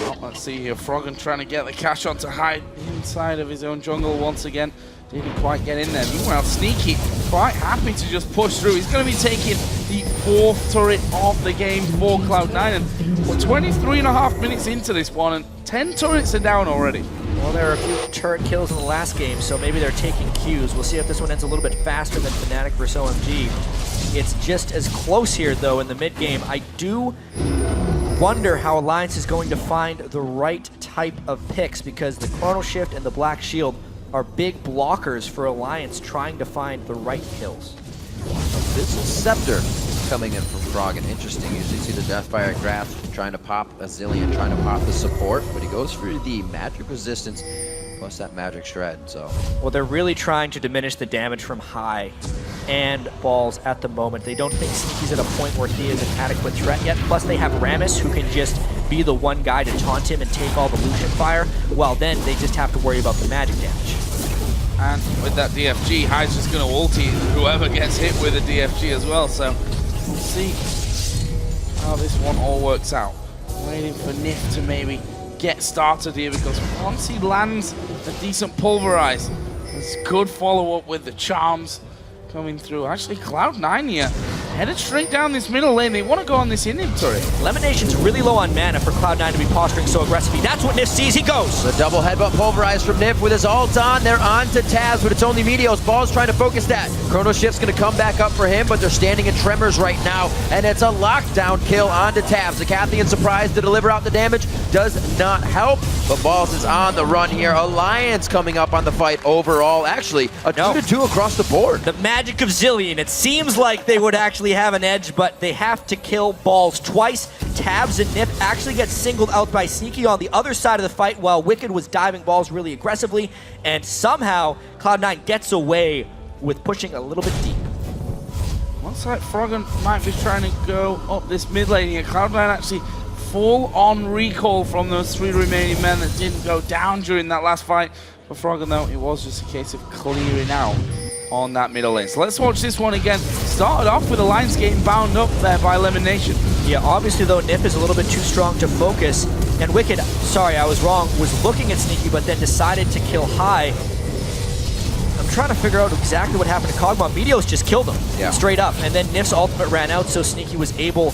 Well, let's see here. Froggen trying to get the cash onto High inside of his own jungle once again. Didn't quite get in there. Meanwhile, Sneaky quite happy to just push through. He's going to be taking the 4th turret of the game for Cloud9. And we're 23.5 minutes into this one, and 10 turrets are down already. Well, there are a few turret kills in the last game, so maybe they're taking cues. We'll see if this one ends a little bit faster than Fnatic versus OMG. It's just as close here, though, in the mid-game. I do wonder how Alliance is going to find the right type of picks, because the Chrono Shift and the Black Shield are big blockers for Alliance trying to find the right kills. This is Scepter coming in from Froggen. Interesting. Usually see the Deathfire Grasp trying to pop a Zillion, trying to pop the support, but he goes for the magic resistance plus that magic shred. So, well, they're really trying to diminish the damage from High and Balls at the moment. They don't think Sneaky's at a point where he is an adequate threat yet. Plus, they have Rammus, who can just be the one guy to taunt him and take all the Lucian fire. Well, then they just have to worry about the magic damage. And with that DFG, High's just going to ulti whoever gets hit with a DFG as well. So we'll see how this one all works out. Waiting for Nyph to maybe get started here, because once he lands a decent pulverize, there's good follow-up with the charms coming through. Actually, Cloud9 here headed straight down this middle lane. They want to go on this inventory. LemonNation's really low on mana for Cloud9 to be posturing so aggressively. That's what Nyph sees. He goes. The double headbutt pulverized from Nyph with his ult on. They're on to Tabzz, but it's only Meteos. Ball's trying to focus that. Chrono Shift's going to come back up for him, but they're standing in tremors right now, and it's a lockdown kill onto Tabzz. The Cathian surprise to deliver out the damage does not help, but Balls is on the run here. Alliance coming up on the fight overall. Actually, a 2-2 across the board. The magic of Zillion. It seems like they would actually have an edge, but they have to kill Balls twice. Tabzz and Nyph actually get singled out by Sneaky on the other side of the fight, while Wickd was diving Balls really aggressively, and somehow Cloud9 gets away with pushing a little bit deep. Looks like Froggen might be trying to go up this mid lane here. Cloud9 actually full on recall from those 3 remaining men that didn't go down during that last fight. For Froggen though, it was just a case of clearing out on that middle lane. So let's watch this one again. Started off with Alliance getting bound up there by LemonNation. Yeah, obviously though, Nyph is a little bit too strong to focus, and Wickd, sorry I was wrong, was looking at Sneaky but then decided to kill high. I'm trying to figure out exactly what happened to Kog'Maw. Meteos just killed him, straight up, and then Nyph's ultimate ran out, so Sneaky was able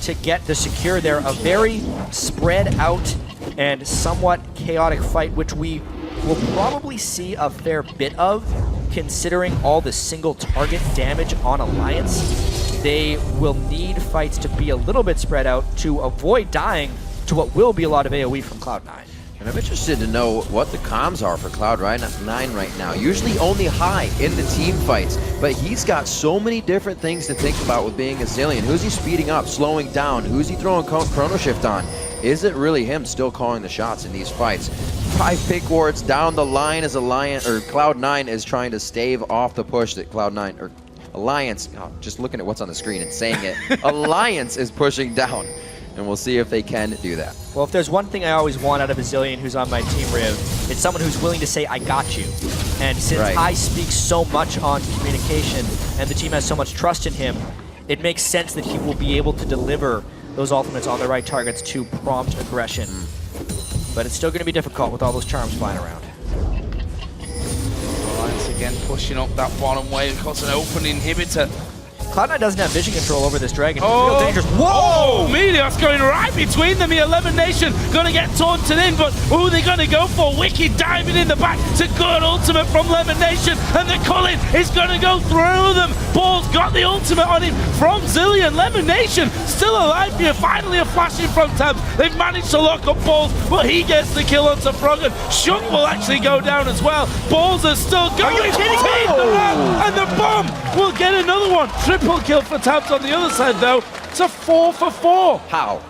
to get the secure there. A very spread out and somewhat chaotic fight, which we will probably see a fair bit of, considering all the single target damage on Alliance. They will need fights to be a little bit spread out to avoid dying to what will be a lot of AoE from Cloud9. And I'm interested to know what the comms are for Cloud9 right now. Usually only high in the team fights, but he's got so many different things to think about with being a Zillion. Who's he speeding up, slowing down? Who's he throwing Chrono Shift on? Is it really him still calling the shots in these fights? 5 pick wards down the line as Cloud9 is trying to stave off the push that Cloud9, or Alliance, just looking at what's on the screen and saying it, Alliance is pushing down. And we'll see if they can do that. Well, if there's one thing I always want out of a Zillion who's on my team, Riv, it's someone who's willing to say, I got you. And since I speak so much on communication and the team has so much trust in him, it makes sense that he will be able to deliver those ultimates on the right targets to prompt aggression. But it's still going to be difficult with all those charms flying around. Alliance again pushing up that bottom wave because an open inhibitor. Cloud9 doesn't have vision control over this dragon. It's real dangerous. Whoa! Meteos going right between them here. LemonNation going to get taunted in, but who are they going to go for? Wickd diving in the back. It's a good ultimate from LemonNation, and the Cullen is going to go through them. Ball's got the ultimate on him from Zillion. LemonNation still alive here. Finally a flash in from Tabzz. They've managed to lock up Balls, but he gets the kill onto Froggen. Shook will actually go down as well. Balls are still going. Are you kidding me? And the bomb will get another one. Triple kill for Tabzz on the other side, though. It's a 4 for 4. How?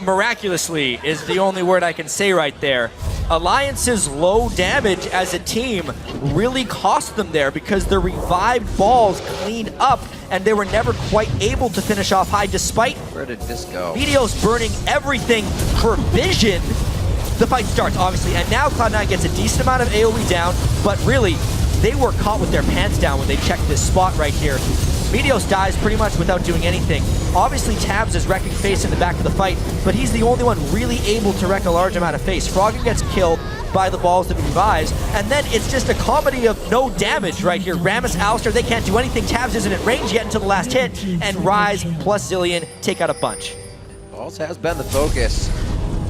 Miraculously is the only word I can say right there. Alliance's low damage as a team really cost them there because the revived Balls cleaned up and they were never quite able to finish off high despite Where did this go? Meteos burning everything for vision. The fight starts, obviously, and now Cloud9 gets a decent amount of AoE down, but really, they were caught with their pants down when they checked this spot right here. Meteos dies pretty much without doing anything. Obviously, Tabzz is wrecking face in the back of the fight, but he's the only one really able to wreck a large amount of face. Froggen gets killed by the Balls that he revives, and then it's just a comedy of no damage right here. Rammus, Alistair, they can't do anything. Tabzz isn't at range yet until the last hit, and Rise plus Zillion take out a bunch. Balls has been the focus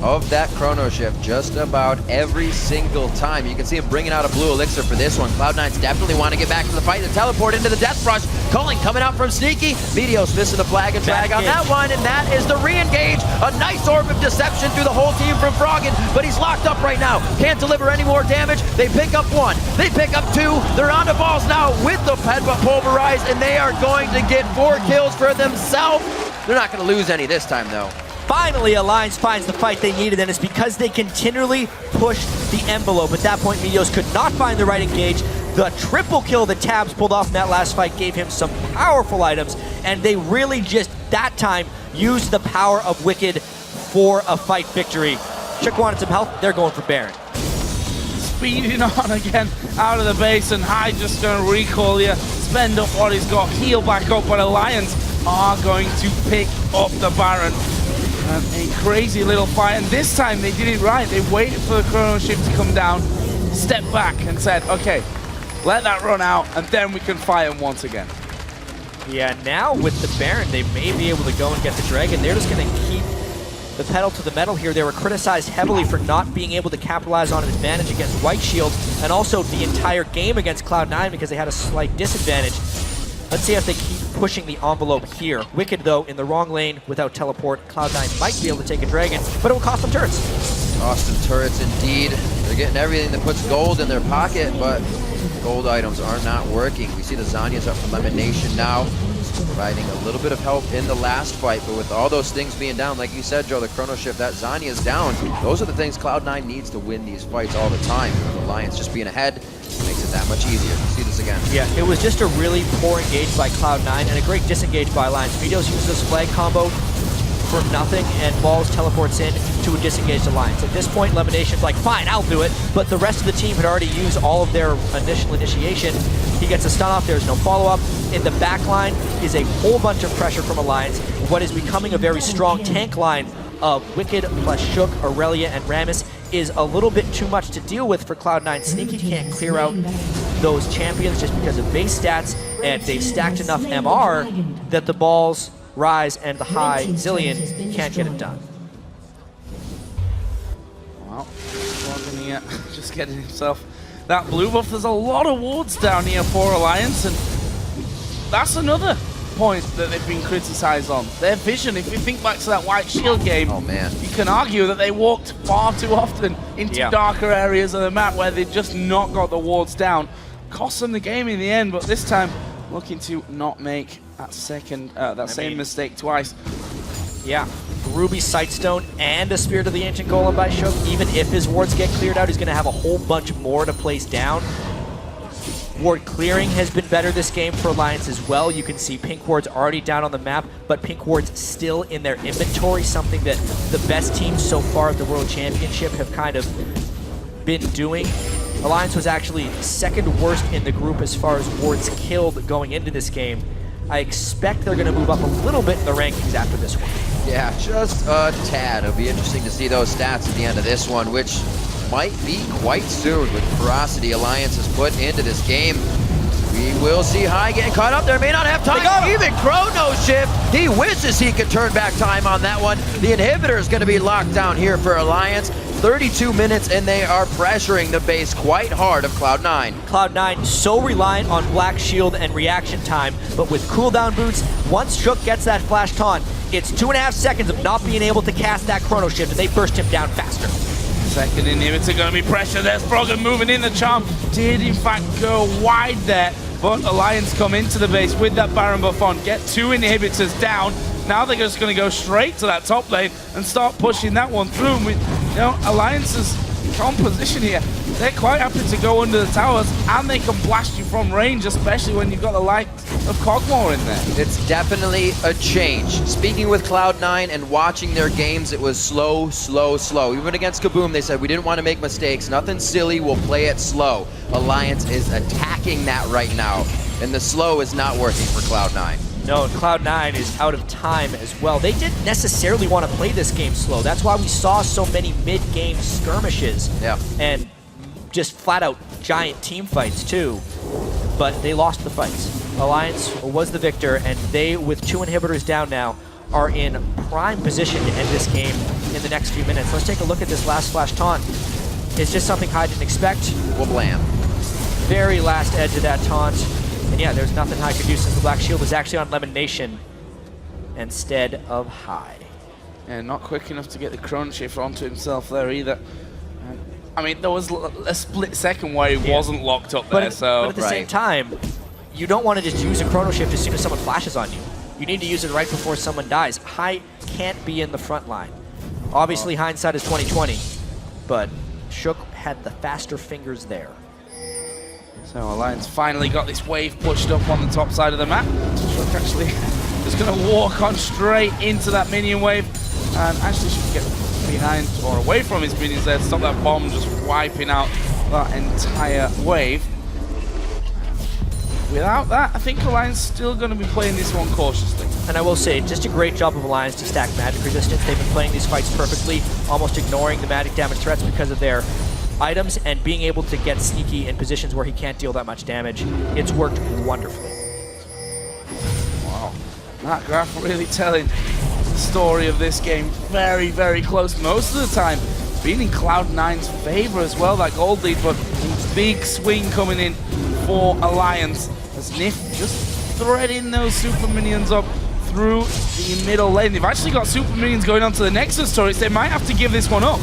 of that Chrono Shift just about every single time. You can see him bringing out a blue elixir for this one. Cloud9's definitely want to get back to the fight. The teleport into the Death Rush. Culling coming out from Sneaky. Meteos missing the flag and drag on that one, and that is the re-engage. A nice orb of deception through the whole team from Froggen, but he's locked up right now. Can't deliver any more damage. They pick up 1. They pick up 2. They're on the Balls now with the headbutt pulverize, and they are going to get 4 kills for themselves. They're not going to lose any this time, though. Finally, Alliance finds the fight they needed, and it's because they continually pushed the envelope. At that point, Meteos could not find the right engage. The triple kill that Tabzz pulled off in that last fight gave him some powerful items, and they really just, that time, used the power of Wickd for a fight victory. Shook wanted some help. They're going for Baron. Speeding on again out of the base, and High just going to recall here, spend up what he's got, heal back up, but Alliance are going to pick up the Baron. And a crazy little fight, and this time they did it right. They waited for the chrono shift to come down, stepped back and said, okay, let that run out, and then we can fight him once again. Yeah, now with the Baron, they may be able to go and get the Dragon. They're just going to keep the pedal to the metal here. They were criticized heavily for not being able to capitalize on an advantage against White Shield, and also the entire game against Cloud9 because they had a slight disadvantage. Let's see if they keep pushing the envelope here. Wickd, though, in the wrong lane without teleport. Cloud9 might be able to take a Dragon, but it will cost them turrets. Cost them turrets indeed. They're getting everything that puts gold in their pocket, but gold items are not working. We see the Zhonya's up for LemonNation now, providing a little bit of help in the last fight, but with all those things being down, like you said, Joe, the chrono shift, that Zhonya's down. Those are the things Cloud9 needs to win these fights all the time. Alliance just being ahead makes it that much easier. See this again. Yeah, it was just a really poor engage by Cloud9 and a great disengage by Alliance. Meteos uses this flag combo for nothing, and Balls teleports in to a disengaged Alliance. At this point, LemonNation's like, fine, I'll do it, but the rest of the team had already used all of their initial initiation. He gets a stun off, there's no follow-up. In the back line is a whole bunch of pressure from Alliance, what is becoming a very strong tank line of Wickd plus Shook, Aurelia, and Rammus is a little bit too much to deal with for Cloud9. Sneaky can't clear out those champions just because of base stats, and they've stacked enough MR that the Balls, Rise, and the high Zillion can't get it done. Well, Froggen here, just getting himself that blue buff. There's a lot of wards down here for Alliance, and that's another point that they've been criticized on. Their vision, if you think back to that White Shield game, oh man, you can argue that they walked far too often into darker areas of the map where they just not got the wards down. Cost them the game in the end, but this time looking to not make that same mistake twice. Yeah, Ruby Sightstone and a Spirit of the Ancient Golem by Shook. Even if his wards get cleared out, he's going to have a whole bunch more to place down. Ward clearing has been better this game for Alliance as well. You can see pink wards already down on the map, but pink wards still in their inventory, something that the best teams so far at the World Championship have kind of been doing. Alliance was actually second worst in the group as far as wards killed going into this game. I expect they're going to move up a little bit in the rankings after this one. Yeah, just a tad. It'll be interesting to see those stats at the end of this one, which might be quite soon with the ferocity Alliance has put into this game. We will see High getting caught up there. May not have time. Even chrono shift. He wishes he could turn back time on that one. The inhibitor is going to be locked down here for Alliance. 32 minutes, and they are pressuring the base quite hard of Cloud9. Cloud9 so reliant on Black Shield and reaction time, but with cooldown boots, once Shook gets that flash taunt, it's 2.5 seconds of not being able to cast that chrono shift, and they burst him down faster. Second inhibitor going to be pressure. There's Froggen moving in. The charm did in fact go wide there, but Alliance come into the base with that Baron buff on, get 2 inhibitors down. Now they're just going to go straight to that top lane and start pushing that one through. You know, Alliance's composition here, they're quite happy to go under the towers, and they can blast you from range, especially when you've got the likes of Cogmore in there. It's definitely a change. Speaking with Cloud9 and watching their games, it was slow, slow, slow. Even against Kaboom, they said, we didn't want to make mistakes. Nothing silly, we'll play it slow. Alliance is attacking that right now, and the slow is not working for Cloud9. No, Cloud9 is out of time as well. They didn't necessarily want to play this game slow. That's why we saw so many mid-game skirmishes. Yeah. And just flat-out giant team fights, too. But they lost the fights. Alliance was the victor, and they, with 2 inhibitors down now, are in prime position to end this game in the next few minutes. Let's take a look at this last flash taunt. It's just something High didn't expect. Well, blam. Very last edge of that taunt. And yeah, there's nothing High could do since the Black Shield was actually on LemonNation instead of High. And not quick enough to get the chrono shift onto himself there either. I mean, there was a split second where he wasn't locked up there, but at the same time, you don't want to just use a chrono shift as soon as someone flashes on you. You need to use it right before someone dies. High can't be in the front line. Obviously, hindsight is 20/20, but Shook had the faster fingers there. So Alliance finally got this wave pushed up on the top side of the map. Shook actually just going to walk on straight into that minion wave, and actually should get behind or away from his minions there to stop that bomb just wiping out that entire wave. without that, I think Alliance still going to be playing this one cautiously. And I will say, just a great job of Alliance to stack magic resistance. They've been playing these fights perfectly, almost ignoring the magic damage threats because of their items and being able to get sneaky in positions where he can't deal that much damage. It's worked wonderfully. Wow. That graph really telling the story of this game. Very, very close most of the time. Being in Cloud9's favor as well, that gold lead, but big swing coming in for Alliance as Nyph just threading those super minions up through the middle lane. They've actually got super minions going on to the Nexus turrets. They might have to give this one up.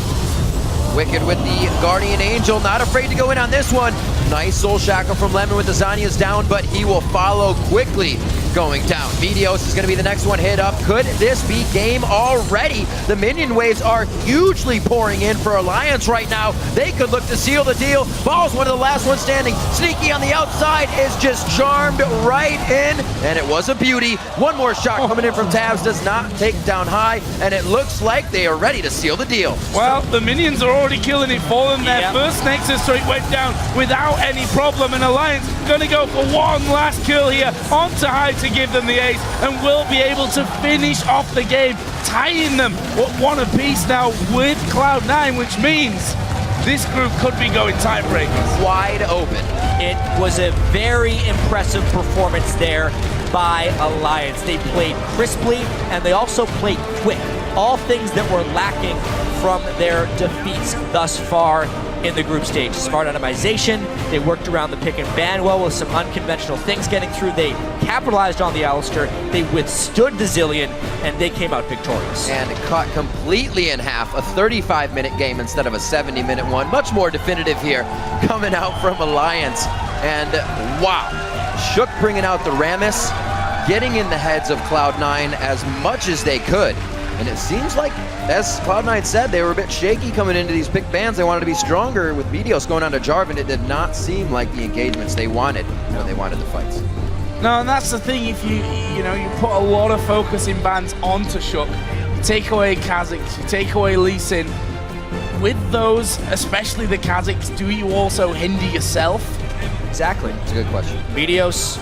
Wickd with the Guardian Angel, not afraid to go in on this one. Nice Soul Shackle from Lemon with the Zanya's down, but he will follow quickly going down. Meteos is going to be the next one hit up. Could this be game already? The minion waves are hugely pouring in for Alliance right now. They could look to seal the deal. Ball's one of the last ones standing. Sneaky on the outside is just charmed right in, and it was a beauty. One more shot coming in from Tabzz, does not take down high, and it looks like they are ready to seal the deal. Well, the minions are already killing it for them. Their first Nexus turret went down without any problem, and Alliance gonna go for one last kill here onto high to give them the ace, and will be able to finish off the game, tying them one apiece now with Cloud9, which means this group could be going tiebreakers. Wide open. It was a very impressive performance there by Alliance. They played crisply, and they also played quick. All things that were lacking from their defeats thus far in the group stage. Smart itemization, they worked around the pick and ban well with some unconventional things getting through. They capitalized on the Alistair, they withstood the Zillion, and they came out victorious. And cut completely in half, a 35-minute game instead of a 70-minute one. Much more definitive here, coming out from Alliance. And wow, Shook bringing out the Rammus, getting in the heads of Cloud9 as much as they could. And it seems like, as Cloud9 said, they were a bit shaky coming into these pick bans. They wanted to be stronger. With Meteos going on to Jarvan, it did not seem like the engagements they wanted when they wanted the fights. No, and that's the thing. If you put a lot of focus in bans onto Shook, you take away Kha'Zix, you take away Lee Sin. With those, especially the Kha'Zix, do you also hinder yourself? Exactly. It's a good question. Meteos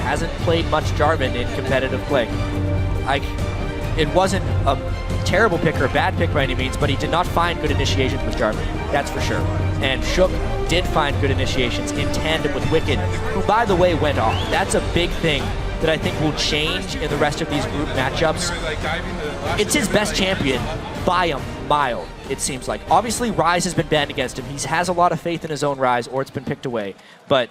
hasn't played much Jarvan in competitive play. It wasn't a terrible pick or a bad pick by any means, but he did not find good initiations with Jarvan, that's for sure. And Shook did find good initiations in tandem with Wickd, who, by the way, went off. That's a big thing that I think will change in the rest of these group matchups. It's his best champion by a mile, it seems like. Obviously, Ryze has been banned against him. He has a lot of faith in his own Ryze, or it's been picked away. But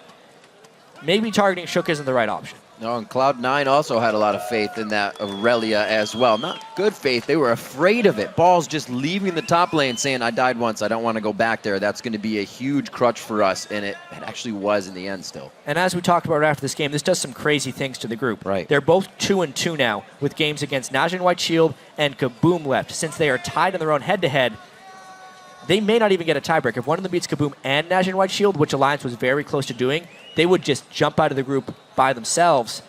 maybe targeting Shook isn't the right option. No, and Cloud9 also had a lot of faith in that Aurelia as well. Not good faith, they were afraid of it. Ball's just leaving the top lane saying, I died once, I don't want to go back there. That's going to be a huge crutch for us, and it actually was in the end still. And as we talked about after this game, this does some crazy things to the group. Right. They're both 2-2 now, with games against Najin White Shield and Kaboom left. Since they are tied in their own head-to-head, they may not even get a tiebreak. If one of them beats Kaboom and Najin White Shield, which Alliance was very close to doing, they would just jump out of the group by themselves.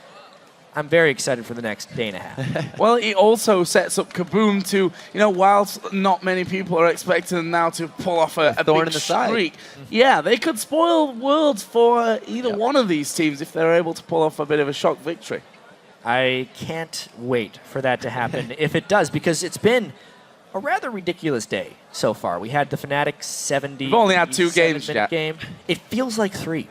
I'm very excited for the next day and a half. Well, it also sets up Kaboom to, whilst not many people are expecting them now to pull off a thorn big in the side. streak, yeah, they could spoil worlds for either one of these teams if they're able to pull off a bit of a shock victory. I can't wait for that to happen if it does, because it's been a rather ridiculous day so far. We had the Fnatic 70. We've only had 2 games, Jack. Game. It feels like 3.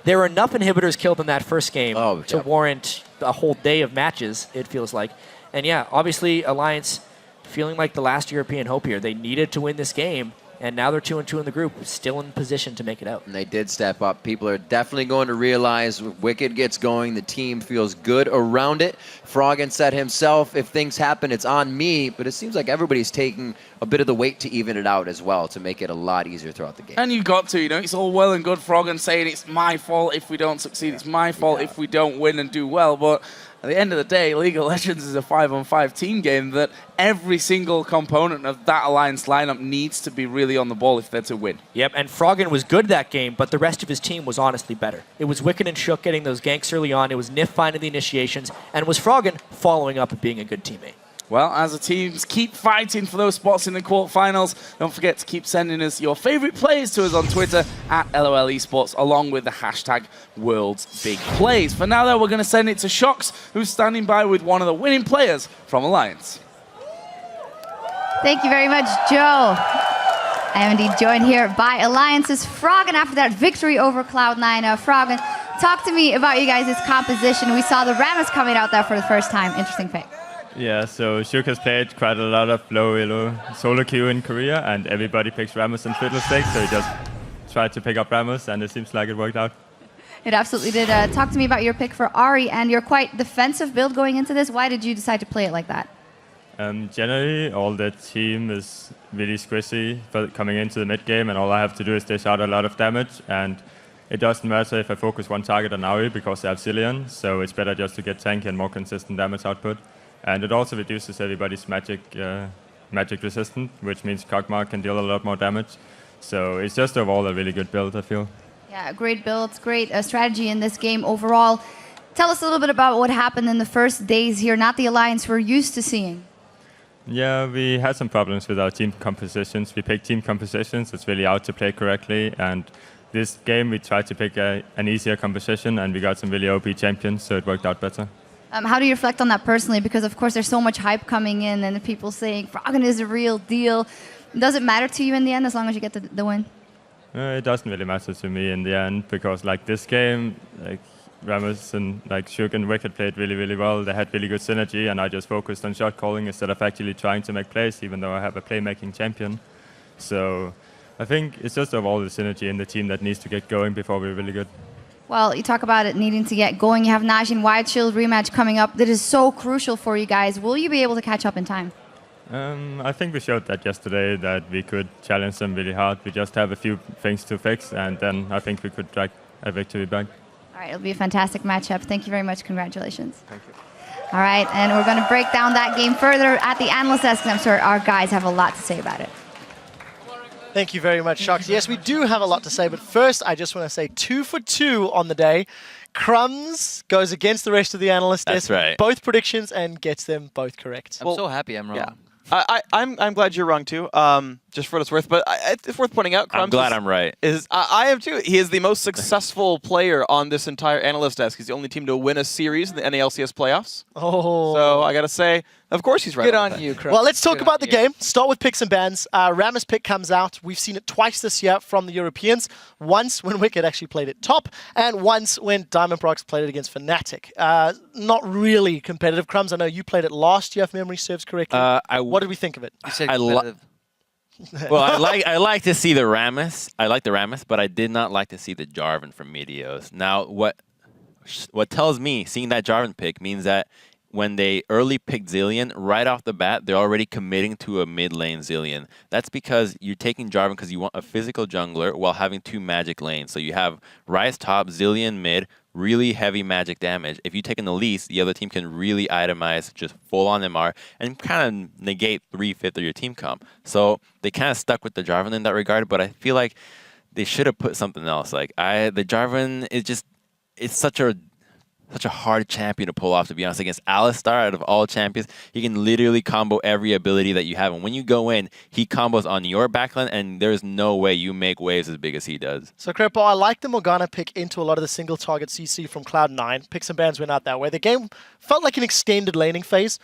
There were enough inhibitors killed in that first game to warrant a whole day of matches, it feels like. And yeah, obviously Alliance feeling like the last European hope here. They needed to win this game, and now they're 2-2 in the group, still in position to make it out. And they did step up. People are definitely going to realize when Wickd gets going, the team feels good around it. Froggen said himself, if things happen, it's on me. But it seems like everybody's taking a bit of the weight to even it out as well, to make it a lot easier throughout the game. And you've got to, it's all well and good Froggen saying it's my fault if we don't succeed, it's my fault if we don't win and do well, but at the end of the day, League of Legends is a 5-on-5 team game that every single component of that Alliance lineup needs to be really on the ball if they're to win. Yep, and Froggen was good that game, but the rest of his team was honestly better. It was Wickd and Shook getting those ganks early on, it was Nyph finding the initiations, and it was Froggen following up and being a good teammate. Well, as the teams keep fighting for those spots in the quarterfinals, don't forget to keep sending us your favorite players to us on Twitter at LOL Esports, along with the hashtag World's Big Plays. For now, though, we're going to send it to Shox, who's standing by with one of the winning players from Alliance. Thank you very much, Joe. I am indeed joined here by Alliance's Froggen after that victory over Cloud9. Froggen, talk to me about you guys' composition. We saw the Rammus coming out there for the first time. Interesting pick. Yeah, so Shook has played quite a lot of low elo solo queue in Korea, and everybody picks Rammus and Fiddlesticks, so he just tried to pick up Rammus, and it seems like it worked out. It absolutely did. Talk to me about your pick for Ahri and your quite defensive build going into this. Why did you decide to play it like that? Generally, all the team is really squishy for coming into the mid game, and all I have to do is dish out a lot of damage, and it doesn't matter if I focus one target on Ahri because they have Willian, so it's better just to get tanky and more consistent damage output. And it also reduces everybody's magic resistance, which means Kog'Maw can deal a lot more damage. So it's just overall a really good build, I feel. Yeah, great build, great strategy in this game overall. Tell us a little bit about what happened in the first days here, not the Alliance we're used to seeing. Yeah, we had some problems with our team compositions. We picked team compositions that's really out to play correctly, and this game we tried to pick an easier composition, and we got some really OP champions, so it worked out better. How do you reflect on that personally? Because, of course, there's so much hype coming in and people saying Froggen is a real deal. Does it matter to you in the end as long as you get the win? It doesn't really matter to me in the end because, like, this game, like, Rammus and like Shook and Wickd played really, really well. They had really good synergy, and I just focused on shot calling instead of actually trying to make plays, even though I have a playmaking champion. So I think it's just overall the synergy in the team that needs to get going before we're really good. Well, you talk about it needing to get going. You have Najin Wild Shield rematch coming up. That is so crucial for you guys. Will you be able to catch up in time? I think we showed that yesterday, that we could challenge them really hard. We just have a few things to fix, and then I think we could drag a victory back. All right, it'll be a fantastic matchup. Thank you very much. Congratulations. Thank you. All right, and we're going to break down that game further at the analyst desk, and I'm sure our guys have a lot to say about it. Thank you very much, Shox. Yes, we do have a lot to say, but first I just want to say 2 for 2 on the day. Crumbs goes against the rest of the analyst desk. That's right. Both predictions and gets them both correct. I'm so happy I'm wrong. Yeah. I'm glad you're wrong too. Just for what it's worth, but it's worth pointing out. Crumbs I'm glad I'm right. I am too. He is the most successful player on this entire analyst desk. He's the only team to win a series in the NALCS playoffs. Oh. So I gotta say, of course he's right. Good about on that. you, Crumbs. Well, let's talk Good about on the you. game. Start with picks and bans. Rammus pick comes out. We've seen it twice this year from the Europeans. Once when Wickd actually played it top, and once when Diamond Prox played it against Fnatic. Not really competitive. Crumbs, I know you played it last year, if memory serves correctly. What did we think of it? You said competitive. Well, I like to see the Rammus. I like the Rammus, but I did not like to see the Jarvan from Meteos. Now, what tells me seeing that Jarvan pick means that when they early pick Zillion, right off the bat, they're already committing to a mid lane Zillion. That's because you're taking Jarvan because you want a physical jungler while having 2 magic lanes. So you have Ryze top, Zillion mid, really heavy magic damage. If you take an Ilyas, the other team can really itemize just full on MR and kind of negate 3/5 of your team comp. So they kind of stuck with the Jarvan in that regard, but I feel like they should have put something else. Like the Jarvan is just, it's such a hard champion to pull off, to be honest. Against Alistar, out of all champions, he can literally combo every ability that you have. And when you go in, he combos on your backline, and there's no way you make waves as big as he does. So, Crepo, I like the Morgana pick into a lot of the single target CC from Cloud9. Picks and bans went out that way. The game felt like an extended laning phase,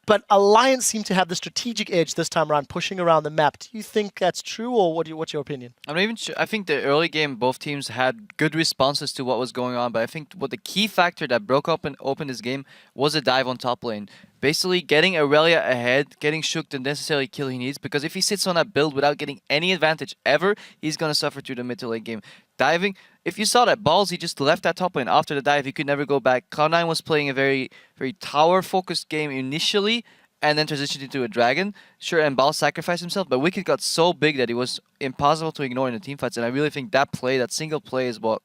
but Alliance seemed to have the strategic edge this time around, pushing around the map. Do you think that's true, or what's your opinion? I'm not even sure. I think the early game, both teams had good responses to what was going on, but I think what the key factor that broke up and opened this game was a dive on top lane. Basically, getting Aurelia ahead, getting Shook the necessary kill he needs, because if he sits on that build without getting any advantage ever, he's going to suffer through the mid to late game. Diving, if you saw that Balls, he just left that top lane after the dive, he could never go back. Cloud9 was playing a very, very tower-focused game initially, and then transitioned into a dragon. Sure, and Balls sacrificed himself, but Wickd got so big that it was impossible to ignore in the teamfights, and I really think that play, that single play, is what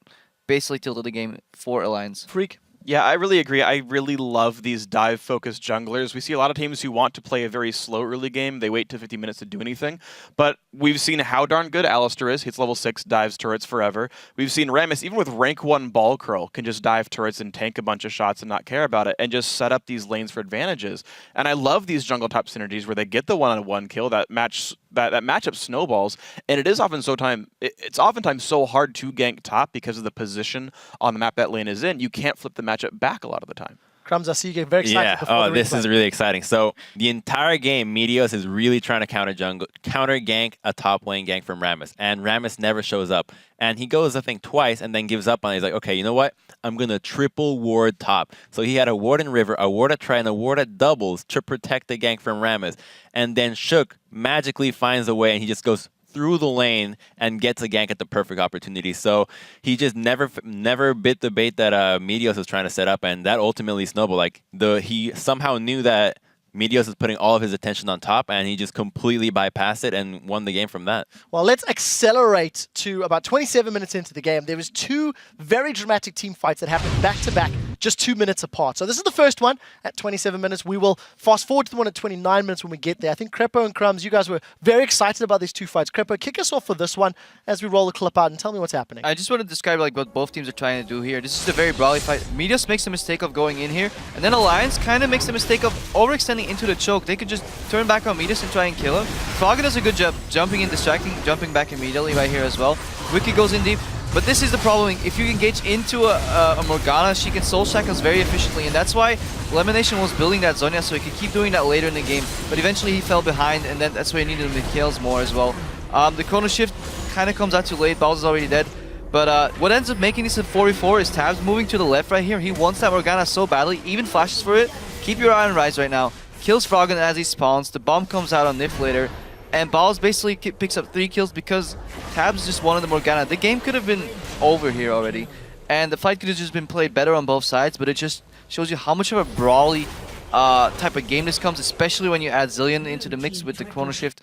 basically tilted the game for Alliance. Freak? Yeah, I really agree. I really love these dive-focused junglers. We see a lot of teams who want to play a very slow early game. They wait to 50 minutes to do anything. But we've seen how darn good Alistar is. Hits level 6, dives turrets forever. We've seen Rammus, even with rank 1 ball curl, can just dive turrets and tank a bunch of shots and not care about it and just set up these lanes for advantages. And I love these jungle top synergies where they get the one-on-one kill, that matchup snowballs, and it is it's oftentimes so hard to gank top because of the position on the map that lane is in. You can't flip the matchup back a lot of the time. Crumbs, I see you get very excited. Yeah, oh, this is really exciting. So the entire game, Meteos is really trying to counter gank a top lane gank from Rammus, and Rammus never shows up. And he goes, I think, twice and then gives up on it. He's like, okay, you know what? I'm going to triple ward top. So he had a ward in river, a ward at tri, and a ward at doubles to protect the gank from Rammus. And then Shook magically finds a way, and he just goes through the lane and gets a gank at the perfect opportunity. So he just never bit the bait that Meteos was trying to set up, and that ultimately snowballed. Like he somehow knew that Meteos is putting all of his attention on top, and he just completely bypassed it and won the game from that. Well, let's accelerate to about 27 minutes into the game. There was 2 very dramatic team fights that happened back-to-back, just 2 minutes apart. So this is the first one at 27 minutes. We will fast forward to the one at 29 minutes when we get there. I think Krepo and Crumbs, you guys were very excited about these 2 fights. Krepo, kick us off for this one as we roll the clip out and tell me what's happening. I just want to describe like what both teams are trying to do here. This is a very brawly fight. Meteos makes the mistake of going in here, and then Alliance kind of makes the mistake of overextending into the choke. They could just turn back on Meteos and try and kill him. Froggen does a good job jumping and distracting, jumping back immediately right here as well. Wickd goes in deep. But this is the problem. If you engage into a Morgana, she can soul shackles very efficiently, and that's why LemonNation was building that Zhonya so he could keep doing that later in the game. But eventually he fell behind, and then that's why he needed the kills more as well. The Chrono Shift kind of comes out too late. Bowser's already dead. But what ends up making this a 4v4 is Tabzz moving to the left right here. He wants that Morgana so badly, even flashes for it. Keep your eye on Rise right now. Kills Froggen as he spawns. The bomb comes out on Nyph later. And Balls basically picks up 3 kills because Tabzz just wanted the Morgana. The game could have been over here already. And the fight could have just been played better on both sides, but it just shows you how much of a brawly type of game this comes, especially when you add Zillion into the mix with the Chrono Shift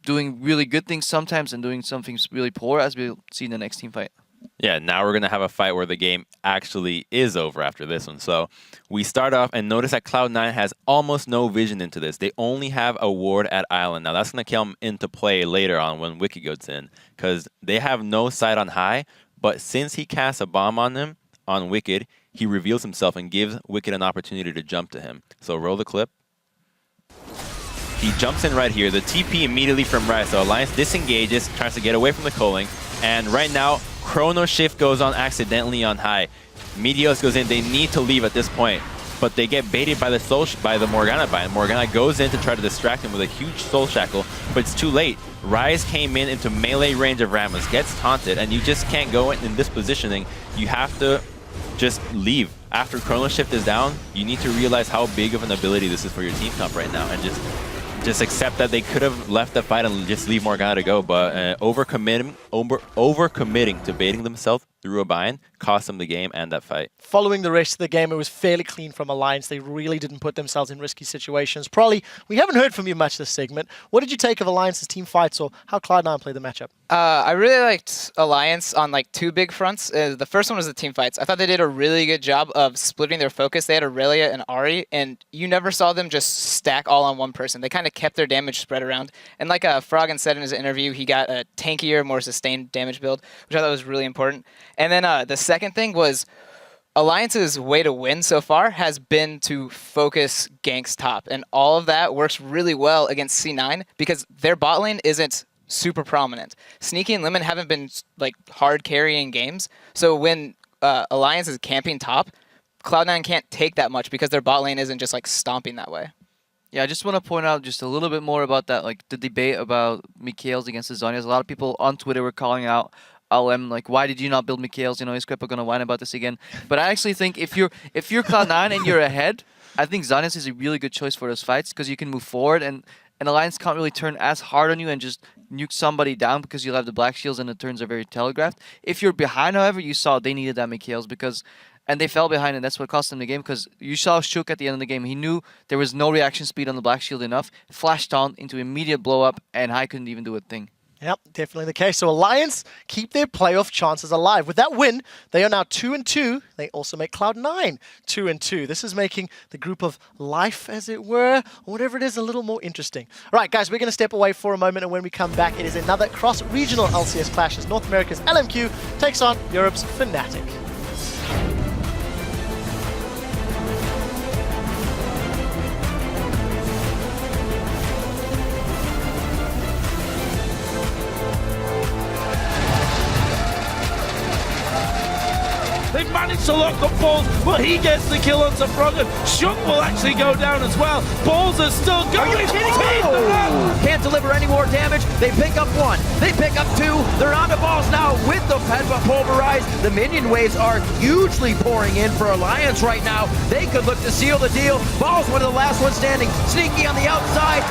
doing really good things sometimes and doing some things really poor, as we'll see in the next team fight. Yeah, now we're going to have a fight where the game actually is over after this one. So we start off and notice that Cloud9 has almost no vision into this. They only have a ward at Island. Now that's going to come into play later on when Wickd goes in, because they have no sight on high, but since he casts a bomb on them, on Wickd, he reveals himself and gives Wickd an opportunity to jump to him. So roll the clip. He jumps in right here. The TP immediately from Rise. So Alliance disengages, tries to get away from the culling, and right now Chrono Shift goes on accidentally on high. Meteos goes in. They need to leave at this point, but they get baited by the Morgana bind. Morgana goes in to try to distract him with a huge soul shackle, but it's too late. Rise came in into melee range of Rammus, gets taunted, and you just can't go in this positioning. You have to just leave. After Chrono Shift is down, you need to realize how big of an ability this is for your team comp right now, and just accept that they could have left the fight and just leave Morgana to go, but overcommitting to baiting themselves through a bind cost them the game and that fight. Following the rest of the game, it was fairly clean from Alliance. They really didn't put themselves in risky situations. Probably, we haven't heard from you much this segment. What did you take of Alliance's team fights or how Cloud9 played the matchup? I really liked Alliance on like 2 big fronts. The first one was the team fights. I thought they did a really good job of splitting their focus. They had Aurelia and Ahri, and you never saw them just stack all on one person. They kind of kept their damage spread around. And like Froggen said in his interview, he got a tankier, more sustained damage build, which I thought was really important. And then the second thing was Alliance's way to win so far has been to focus ganks top. And all of that works really well against C9 because their bot lane isn't super prominent. Sneaky and Lemon haven't been like hard carrying games. So when Alliance is camping top, Cloud9 can't take that much because their bot lane isn't just like stomping that way. Yeah, I just want to point out just a little bit more about that, like the debate about Meteos against the Zhonyas. A lot of people on Twitter were calling out LM, like, why did you not build Meteos? You know, is Krepo going to whine about this again? But I actually think if you're Cloud9 and you're ahead, I think Zhonyas is a really good choice for those fights because you can move forward and Alliance can't really turn as hard on you and just nuke somebody down because you'll have the black shields and the turns are very telegraphed. If you're behind, however, you saw they needed that Meteos and they fell behind, and that's what cost them the game because you saw Shook at the end of the game. He knew there was no reaction speed on the black shield enough, flashed on into immediate blow up, and High couldn't even do a thing. Yep, definitely the case. So Alliance keep their playoff chances alive. With that win, they are now 2-2. They also make Cloud9 2-2. This is making the group of life, as it were, or whatever it is, a little more interesting. All right, guys, we're going to step away for a moment, and when we come back, it is another cross-regional LCS clash as North America's LMQ takes on Europe's Fnatic. They managed to lock up Balls, but he gets the kill onto Froggen. Shook will actually go down as well. Balls are still going. Can't deliver any more damage. They pick up one. They pick up two. They're on the Balls now with the Pedva pulverized. The minion waves are hugely pouring in for Alliance right now. They could look to seal the deal. Balls one of the last ones standing. Sneaky on the outside.